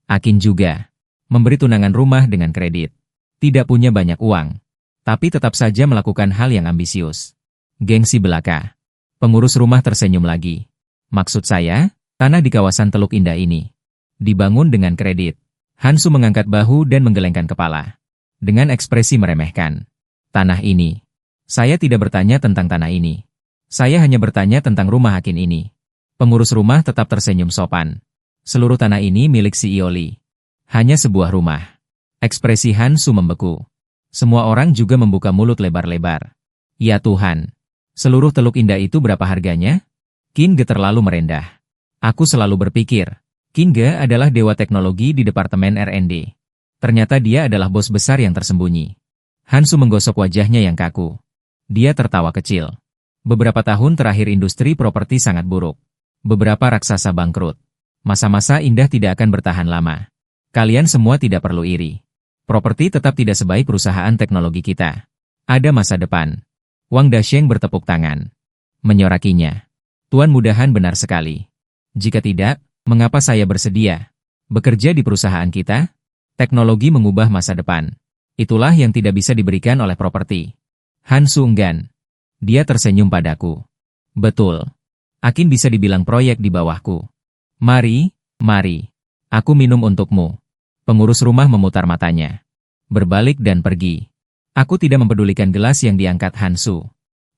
Akin juga memberi tunangan rumah dengan kredit. Tidak punya banyak uang, tapi tetap saja melakukan hal yang ambisius. Gengsi belaka. Pengurus rumah tersenyum lagi. Maksud saya, tanah di kawasan Teluk Indah ini dibangun dengan kredit. Hansu mengangkat bahu dan menggelengkan kepala. Dengan ekspresi meremehkan. Tanah ini. Saya tidak bertanya tentang tanah ini. Saya hanya bertanya tentang rumah Akin ini. Pengurus rumah tetap tersenyum sopan. Seluruh tanah ini milik si Ioli. Hanya sebuah rumah. Ekspresi Hansu membeku. Semua orang juga membuka mulut lebar-lebar. Ya Tuhan. Seluruh Teluk Indah itu berapa harganya? Qin Ge terlalu merendah. Aku selalu berpikir, Qin Ge adalah dewa teknologi di Departemen R&D. Ternyata dia adalah bos besar yang tersembunyi. Hansu menggosok wajahnya yang kaku. Dia tertawa kecil. Beberapa tahun terakhir industri properti sangat buruk. Beberapa raksasa bangkrut. Masa-masa indah tidak akan bertahan lama. Kalian semua tidak perlu iri. Properti tetap tidak sebaik perusahaan teknologi kita. Ada masa depan. Wang Dasheng bertepuk tangan. Menyorakinya. Tuan mudahan benar sekali. Jika tidak, mengapa saya bersedia bekerja di perusahaan kita? Teknologi mengubah masa depan. Itulah yang tidak bisa diberikan oleh properti. Hansu enggan. Dia tersenyum padaku. Betul. Akin bisa dibilang proyek di bawahku. Mari. Aku minum untukmu. Pengurus rumah memutar matanya. Berbalik dan pergi. Aku tidak mempedulikan gelas yang diangkat Hansu.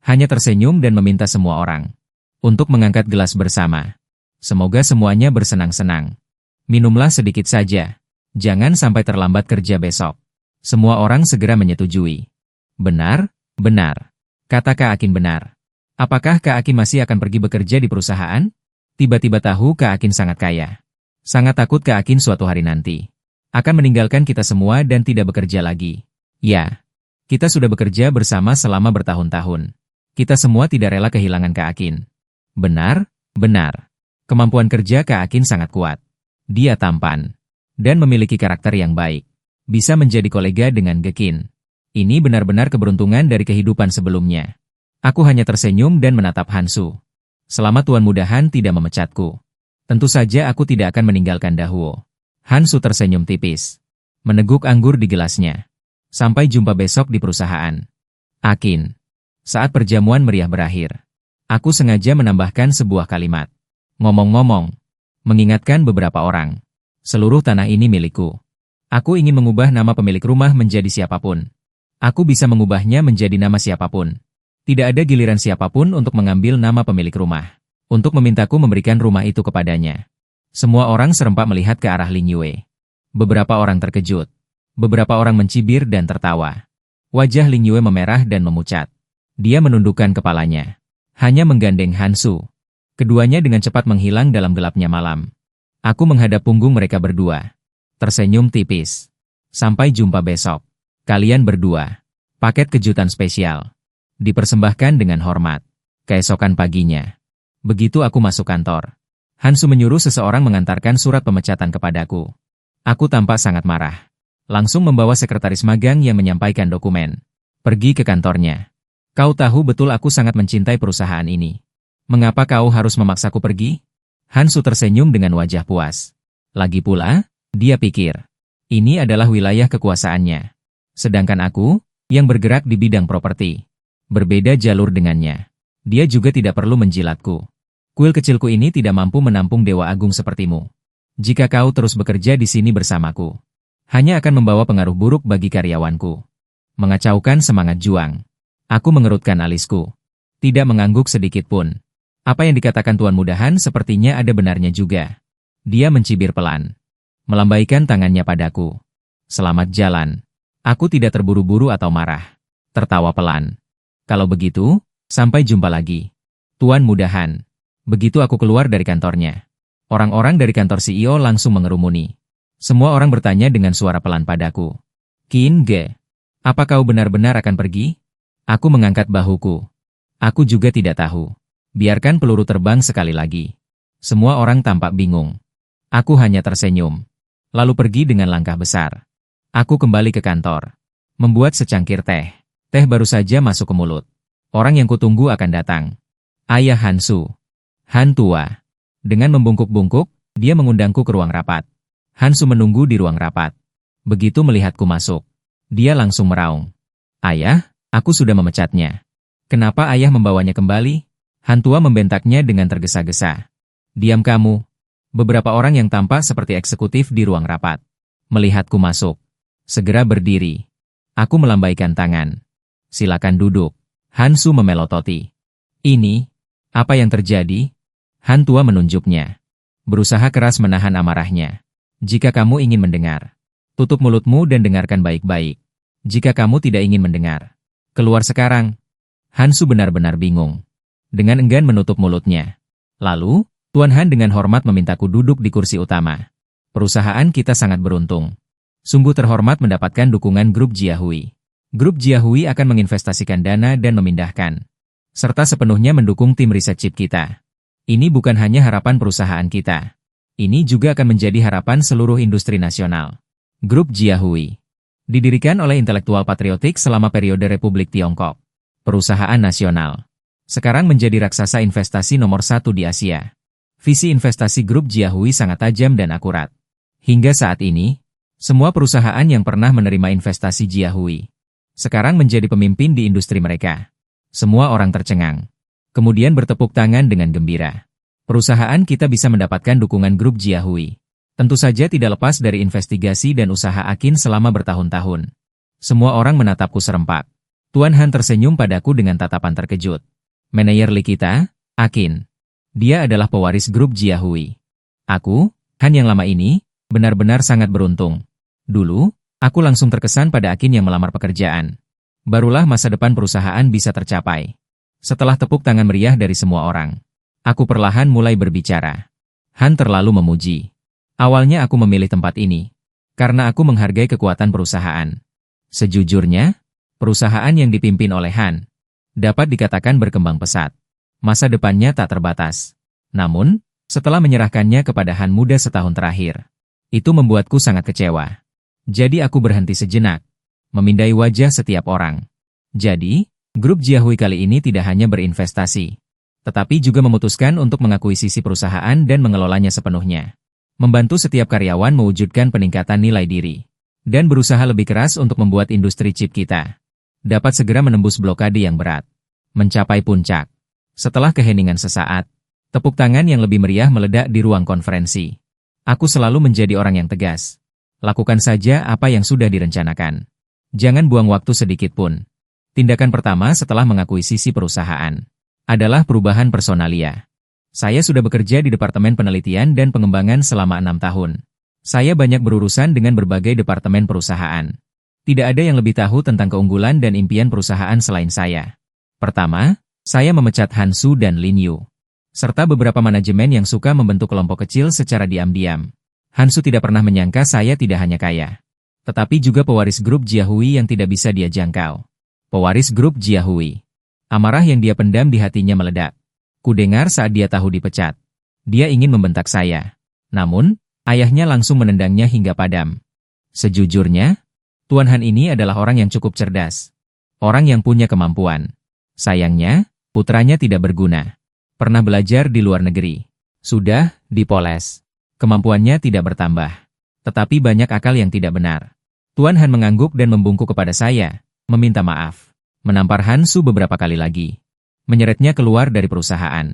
Hanya tersenyum dan meminta semua orang untuk mengangkat gelas bersama. Semoga semuanya bersenang-senang. Minumlah sedikit saja. Jangan sampai terlambat kerja besok. Semua orang segera menyetujui. Benar, Benar. Kata Kak Akin benar. Apakah Kak Akin masih akan pergi bekerja di perusahaan? Tiba-tiba tahu Kak Akin sangat kaya. Sangat takut Kak Akin suatu hari nanti akan meninggalkan kita semua dan tidak bekerja lagi. Ya, kita sudah bekerja bersama selama bertahun-tahun. Kita semua tidak rela kehilangan Kak Akin. Benar, benar. Kemampuan kerja Kak Akin sangat kuat. Dia tampan dan memiliki karakter yang baik. Bisa menjadi kolega dengan Gekin. Ini benar-benar keberuntungan dari kehidupan sebelumnya. Aku hanya tersenyum dan menatap Hansu. Selama Tuan Muda Han tidak memecatku, tentu saja aku tidak akan meninggalkan Dahuo. Hansu tersenyum tipis, meneguk anggur di gelasnya. Sampai jumpa besok di perusahaan. Akin. Saat perjamuan meriah berakhir, aku sengaja menambahkan sebuah kalimat. Ngomong-ngomong, mengingatkan beberapa orang. Seluruh tanah ini milikku. Aku ingin mengubah nama pemilik rumah menjadi siapapun. Aku bisa mengubahnya menjadi nama siapapun. Tidak ada giliran siapapun untuk mengambil nama pemilik rumah. Untuk memintaku memberikan rumah itu kepadanya. Semua orang serempak melihat ke arah Ling Yue. Beberapa orang terkejut. Beberapa orang mencibir dan tertawa. Wajah Ling Yue memerah dan memucat. Dia menundukkan kepalanya. Hanya menggandeng Hansu. Keduanya dengan cepat menghilang dalam gelapnya malam. Aku menghadap punggung mereka berdua. Tersenyum tipis. Sampai jumpa besok. Kalian berdua. Paket kejutan spesial. Dipersembahkan dengan hormat. Keesokan paginya. Begitu aku masuk kantor, Hansu menyuruh seseorang mengantarkan surat pemecatan kepadaku. Aku tampak sangat marah. Langsung membawa sekretaris magang yang menyampaikan dokumen. Pergi ke kantornya. Kau tahu betul aku sangat mencintai perusahaan ini. Mengapa kau harus memaksaku pergi? Hansu tersenyum dengan wajah puas. Lagi pula, dia pikir, ini adalah wilayah kekuasaannya. Sedangkan aku, yang bergerak di bidang properti, berbeda jalur dengannya. Dia juga tidak perlu menjilatku. Kuil kecilku ini tidak mampu menampung dewa agung sepertimu. Jika kau terus bekerja di sini bersamaku, hanya akan membawa pengaruh buruk bagi karyawanku. Mengacaukan semangat juang. Aku mengerutkan alisku. Tidak mengangguk sedikit pun. Apa yang dikatakan Tuan Muda Han sepertinya ada benarnya juga. Dia mencibir pelan. Melambaikan tangannya padaku. Selamat jalan. Aku tidak terburu-buru atau marah. Tertawa pelan. Kalau begitu, sampai jumpa lagi. Tuan Muda Han. Begitu aku keluar dari kantornya, orang-orang dari kantor CEO langsung mengerumuni. Semua orang bertanya dengan suara pelan padaku. Qin Ge, apa kau benar-benar akan pergi? Aku mengangkat bahuku. Aku juga tidak tahu. Biarkan peluru terbang sekali lagi. Semua orang tampak bingung. Aku hanya tersenyum. Lalu pergi dengan langkah besar. Aku kembali ke kantor. Membuat secangkir teh. Teh baru saja masuk ke mulut. Orang yang kutunggu akan datang. Ayah Hansu. Han tua. Dengan membungkuk-bungkuk, dia mengundangku ke ruang rapat. Hansu menunggu di ruang rapat. Begitu melihatku masuk, dia langsung meraung. Ayah, aku sudah memecatnya. Kenapa ayah membawanya kembali? Han tua membentaknya dengan tergesa-gesa. Diam kamu. Beberapa orang yang tampak seperti eksekutif di ruang rapat melihatku masuk. Segera berdiri. Aku melambaikan tangan. Silakan duduk. Hansu memelototi. Ini, apa yang terjadi? Han tua menunjuknya. Berusaha keras menahan amarahnya. Jika kamu ingin mendengar, tutup mulutmu dan dengarkan baik-baik. Jika kamu tidak ingin mendengar, keluar sekarang. Hansu benar-benar bingung. Dengan enggan menutup mulutnya. Lalu, Tuan Han dengan hormat memintaku duduk di kursi utama. Perusahaan kita sangat beruntung. Sungguh terhormat mendapatkan dukungan grup Jiahui. Grup Jiahui akan menginvestasikan dana dan memindahkan, serta sepenuhnya mendukung tim riset chip kita. Ini bukan hanya harapan perusahaan kita. Ini juga akan menjadi harapan seluruh industri nasional. Grup Jiahui didirikan oleh intelektual patriotik selama periode Republik Tiongkok. Perusahaan nasional. Sekarang menjadi raksasa investasi nomor 1 di Asia. Visi investasi grup Jiahui sangat tajam dan akurat. Hingga saat ini, semua perusahaan yang pernah menerima investasi Jiahui sekarang menjadi pemimpin di industri mereka. Semua orang tercengang. Kemudian bertepuk tangan dengan gembira. Perusahaan kita bisa mendapatkan dukungan grup Jiahui. Tentu saja tidak lepas dari investigasi dan usaha Akin selama bertahun-tahun. Semua orang menatapku serempak. Tuan Han tersenyum padaku dengan tatapan terkejut. Manajer Li kita, Akin. Dia adalah pewaris grup Jiahui. Aku, Han yang lama ini, benar-benar sangat beruntung. Dulu, aku langsung terkesan pada Akin yang melamar pekerjaan. barulah masa depan perusahaan bisa tercapai. Setelah tepuk tangan meriah dari semua orang, aku perlahan mulai berbicara. Han terlalu memuji. Awalnya aku memilih tempat ini karena aku menghargai kekuatan perusahaan. Sejujurnya, perusahaan yang dipimpin oleh Han dapat dikatakan berkembang pesat. Masa depannya tak terbatas. Namun, setelah menyerahkannya kepada Han muda setahun terakhir, itu membuatku sangat kecewa. Jadi aku berhenti sejenak, memindai wajah setiap orang. Jadi, grup Jiahui kali ini tidak hanya berinvestasi, tetapi juga memutuskan untuk mengakuisisi perusahaan dan mengelolanya sepenuhnya. Membantu setiap karyawan mewujudkan peningkatan nilai diri, dan berusaha lebih keras untuk membuat industri chip kita dapat segera menembus blokade yang berat, mencapai puncak. Setelah keheningan sesaat, tepuk tangan yang lebih meriah meledak di ruang konferensi. Aku selalu menjadi orang yang tegas. Lakukan saja apa yang sudah direncanakan. Jangan buang waktu sedikit pun. Tindakan pertama setelah mengakuisisi perusahaan adalah perubahan personalia. Saya sudah bekerja di Departemen Penelitian dan Pengembangan selama 6 tahun. Saya banyak berurusan dengan berbagai departemen perusahaan. Tidak ada yang lebih tahu tentang keunggulan dan impian perusahaan selain saya. Pertama, saya memecat Han Su dan Lin Yu, serta beberapa manajemen yang suka membentuk kelompok kecil secara diam-diam. Han Su tidak pernah menyangka saya tidak hanya kaya, tetapi juga pewaris grup Jiahui yang tidak bisa dia jangkau. Pewaris grup Jiahui. Amarah yang dia pendam di hatinya meledak. Kudengar saat dia tahu dipecat. Dia ingin membentak saya. Namun, ayahnya langsung menendangnya hingga padam. Sejujurnya, Tuan Han ini adalah orang yang cukup cerdas. Orang yang punya kemampuan. Sayangnya, putranya tidak berguna. Pernah belajar di luar negeri. Sudah dipoles. Kemampuannya tidak bertambah. Tetapi banyak akal yang tidak benar. Tuan Han mengangguk dan membungkuk kepada saya, meminta maaf. Menampar Han Su beberapa kali lagi. Menyeretnya keluar dari perusahaan.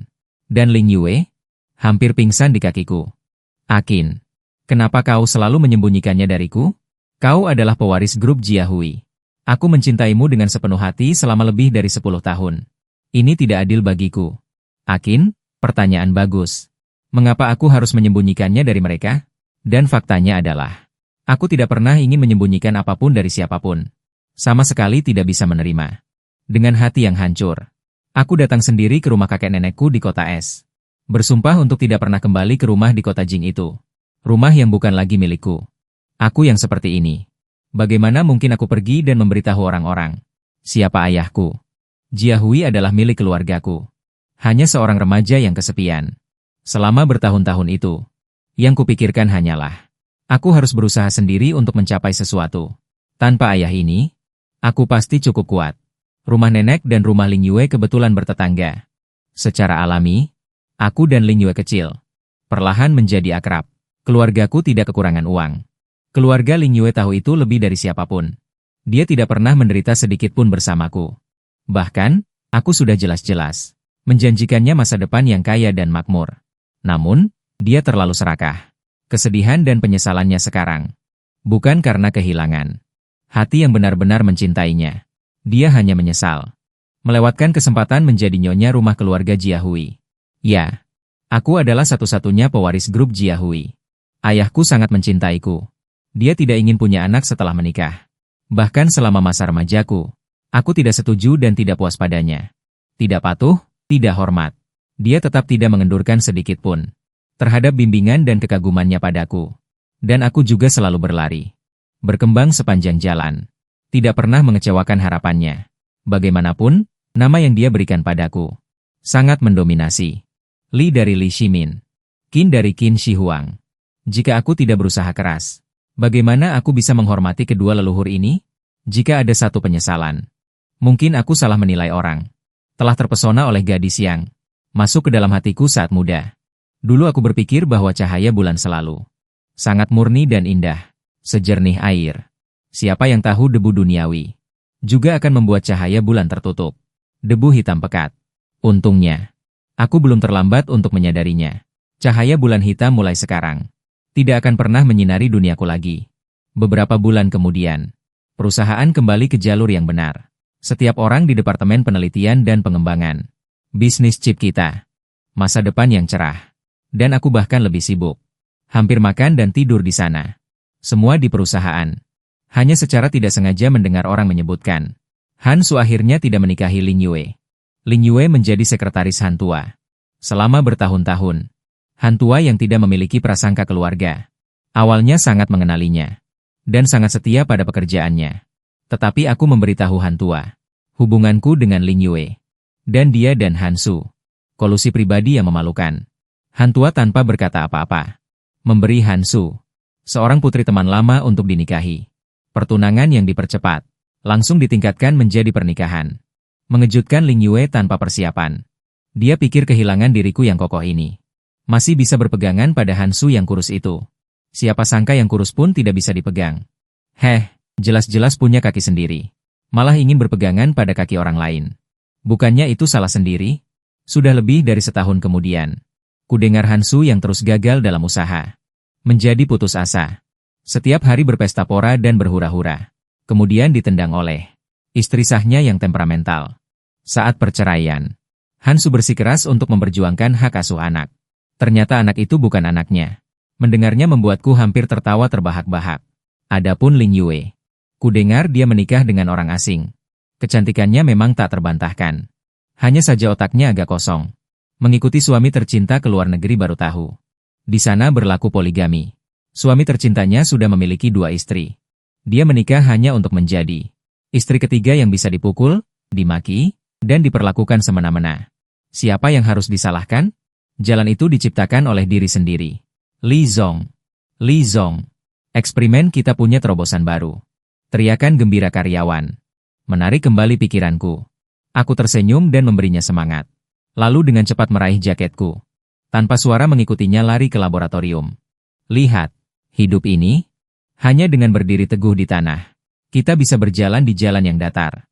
Dan Ling Yue hampir pingsan di kakiku. Akin, kenapa kau selalu menyembunyikannya dariku? Kau adalah pewaris grup Jiahui. Aku mencintaimu dengan sepenuh hati selama lebih dari 10 tahun. Ini tidak adil bagiku. Akin, pertanyaan bagus. Mengapa aku harus menyembunyikannya dari mereka? Dan faktanya adalah, aku tidak pernah ingin menyembunyikan apapun dari siapapun. Sama sekali tidak bisa menerima. Dengan hati yang hancur, aku datang sendiri ke rumah kakek nenekku di kota Es. Bersumpah untuk tidak pernah kembali ke rumah di kota Jing itu. Rumah yang bukan lagi milikku. Aku yang seperti ini. Bagaimana mungkin aku pergi dan memberitahu orang-orang siapa ayahku? Jiahui adalah milik keluargaku. Hanya seorang remaja yang kesepian. Selama bertahun-tahun itu, yang kupikirkan hanyalah, aku harus berusaha sendiri untuk mencapai sesuatu. Tanpa ayah ini, aku pasti cukup kuat. Rumah nenek dan rumah Ling Yue kebetulan bertetangga. Secara alami, aku dan Ling Yue kecil perlahan menjadi akrab. Keluargaku tidak kekurangan uang. Keluarga Ling Yue tahu itu lebih dari siapapun. Dia tidak pernah menderita sedikit pun bersamaku. Bahkan, aku sudah jelas-jelas menjanjikannya masa depan yang kaya dan makmur. Namun, dia terlalu serakah. Kesedihan dan penyesalannya sekarang bukan karena kehilangan hati yang benar-benar mencintainya. Dia hanya menyesal melewatkan kesempatan menjadi nyonya rumah keluarga Jiahui. Ya, aku adalah satu-satunya pewaris grup Jiahui. Ayahku sangat mencintaiku. Dia tidak ingin punya anak setelah menikah. Bahkan selama masa remajaku, aku tidak setuju dan tidak puas padanya. Tidak patuh, tidak hormat. Dia tetap tidak mengendurkan sedikit pun terhadap bimbingan dan kekagumannya padaku. Dan aku juga selalu berlari. Berkembang sepanjang jalan. Tidak pernah mengecewakan harapannya. Bagaimanapun, nama yang dia berikan padaku sangat mendominasi. Li dari Li Shimin. Qin dari Qin Shi Huang. Jika aku tidak berusaha keras, bagaimana aku bisa menghormati kedua leluhur ini? Jika ada satu penyesalan, mungkin aku salah menilai orang. Telah terpesona oleh gadis yang masuk ke dalam hatiku saat muda. Dulu aku berpikir bahwa cahaya bulan selalu sangat murni dan indah, sejernih air. Siapa yang tahu debu duniawi juga akan membuat cahaya bulan tertutup. Debu hitam pekat. Untungnya, aku belum terlambat untuk menyadarinya. Cahaya bulan hitam mulai sekarang tidak akan pernah menyinari duniaku lagi. Beberapa bulan kemudian, perusahaan kembali ke jalur yang benar. Setiap orang di Departemen Penelitian dan Pengembangan bisnis chip kita, masa depan yang cerah. Dan aku bahkan lebih sibuk. Hampir makan dan tidur di sana. Semua di perusahaan. Hanya secara tidak sengaja mendengar orang menyebutkan Han Su akhirnya tidak menikahi Ling Yue. Ling Yue menjadi sekretaris Han Tua. Selama bertahun-tahun, Han Tua yang tidak memiliki prasangka keluarga, awalnya sangat mengenalinya, dan sangat setia pada pekerjaannya. Tetapi aku memberitahu Han Tua, hubunganku dengan Ling Yue, dan dia dan Han Su. Kolusi pribadi yang memalukan. Han Tua tanpa berkata apa-apa, memberi Han Su, seorang putri teman lama untuk dinikahi. Pertunangan yang dipercepat, langsung ditingkatkan menjadi pernikahan. Mengejutkan Ling Yue tanpa persiapan. Dia pikir kehilangan diriku yang kokoh ini masih bisa berpegangan pada Han Su yang kurus itu. Siapa sangka yang kurus pun tidak bisa dipegang. Jelas-jelas punya kaki sendiri. Malah ingin berpegangan pada kaki orang lain. Bukannya itu salah sendiri? Sudah lebih dari setahun kemudian, kudengar Han Su yang terus gagal dalam usaha. Menjadi putus asa. Setiap hari berpesta pora dan berhura-hura. Kemudian ditendang oleh istri sahnya yang temperamental. Saat perceraian, Han Su bersikeras untuk memperjuangkan hak asuh anak. Ternyata anak itu bukan anaknya. Mendengarnya membuatku hampir tertawa terbahak-bahak. Adapun Ling Yue, kudengar dia menikah dengan orang asing. Kecantikannya memang tak terbantahkan. Hanya saja otaknya agak kosong. Mengikuti suami tercinta ke luar negeri baru tahu. Di sana berlaku poligami. Suami tercintanya sudah memiliki 2 istri. Dia menikah hanya untuk menjadi istri ketiga yang bisa dipukul, dimaki, dan diperlakukan semena-mena. Siapa yang harus disalahkan? Jalan itu diciptakan oleh diri sendiri. Li Zong. Eksperimen kita punya terobosan baru. Teriakan gembira karyawan. Menarik kembali pikiranku. Aku tersenyum dan memberinya semangat. Lalu dengan cepat meraih jaketku. Tanpa suara mengikutinya lari ke laboratorium. Lihat, hidup ini, hanya dengan berdiri teguh di tanah, kita bisa berjalan di jalan yang datar.